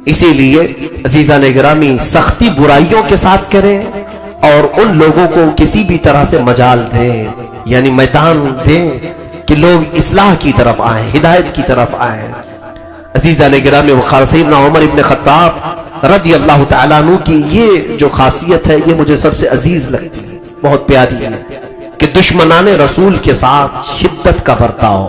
اسی لیے عزیزان گرامی، سختی برائیوں کے ساتھ کریں اور ان لوگوں کو کسی بھی طرح سے مجال دیں، یعنی میدان دیں کہ لوگ اصلاح کی طرف آئیں، ہدایت کی طرف آئیں. عزیزان گرامی، وقال سیدنا عمر ابن خطاب رضی اللہ تعالیٰ عنہ کی یہ جو خاصیت ہے یہ مجھے سب سے عزیز لگتی ہے، بہت پیاری ہے، کہ دشمنان رسول کے ساتھ شدت کا برتاؤ،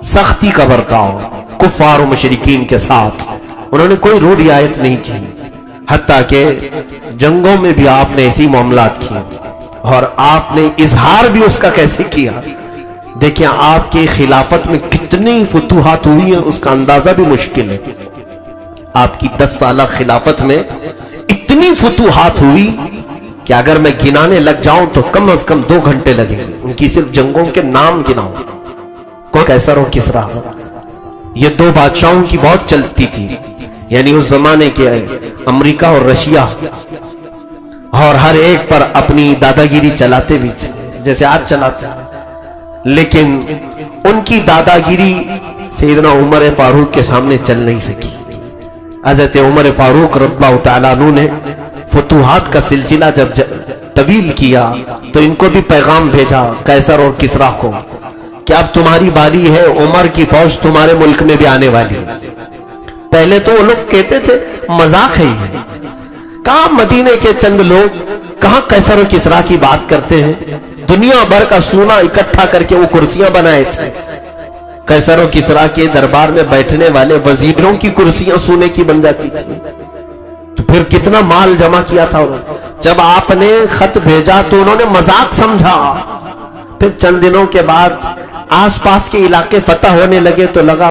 سختی کا برتاؤ. کفار و مشرکین کے ساتھ انہوں نے کوئی رو رعایت نہیں کی، حتیٰ کہ جنگوں میں بھی آپ نے ایسی معاملات کی اور آپ نے اظہار بھی اس کا کیسے کیا. دیکھیں آپ کی خلافت میں کتنی فتوحات ہوئی ہیں اس کا اندازہ بھی مشکل ہے. آپ کی 10 سالہ خلافت میں اتنی فتوحات ہوئی کہ اگر میں گنانے لگ جاؤں تو کم از کم 2 گھنٹے لگیں گے. ان کی صرف جنگوں کے نام گناؤں. کوئی کیسر ہو کسرا، یہ 2 بادشاہوں کی بہت چلتی تھی، یعنی اس زمانے کے امریکہ اور رشیا، اور ہر ایک پر اپنی دادا گیری چلاتے بھی تھے جیسے آج چلاتے ہیں. لیکن ان کی داداگیری سیدنا عمر فاروق کے سامنے چل نہیں سکی. حضرت عمر فاروق رضی اللہ تعالیٰ عنہ نے فتوحات کا سلسلہ جب طویل کیا تو ان کو بھی پیغام بھیجا قیصر اور کسریٰ کو کہ اب تمہاری باری ہے، عمر کی فوج تمہارے ملک میں بھی آنے والی. پہلے تو وہ لوگ کہتے تھے مذاق ہے یہ، کہاں مدینے کے چند لوگ کہاں قیصر و کسریٰ کی بات کرتے ہیں. دنیا بھر کا سونا اکٹھا کر کے وہ کرسیاں بنائے تھے. قیصر و کسریٰ کے دربار میں بیٹھنے والے وزیروں کی کرسیاں سونے کی بن جاتی تھی. تو پھر کتنا مال جمع کیا تھا انہوں نے. جب آپ نے خط بھیجا تو انہوں نے مذاق سمجھا. پھر چند دنوں کے بعد آس پاس کے علاقے فتح ہونے لگے تو لگا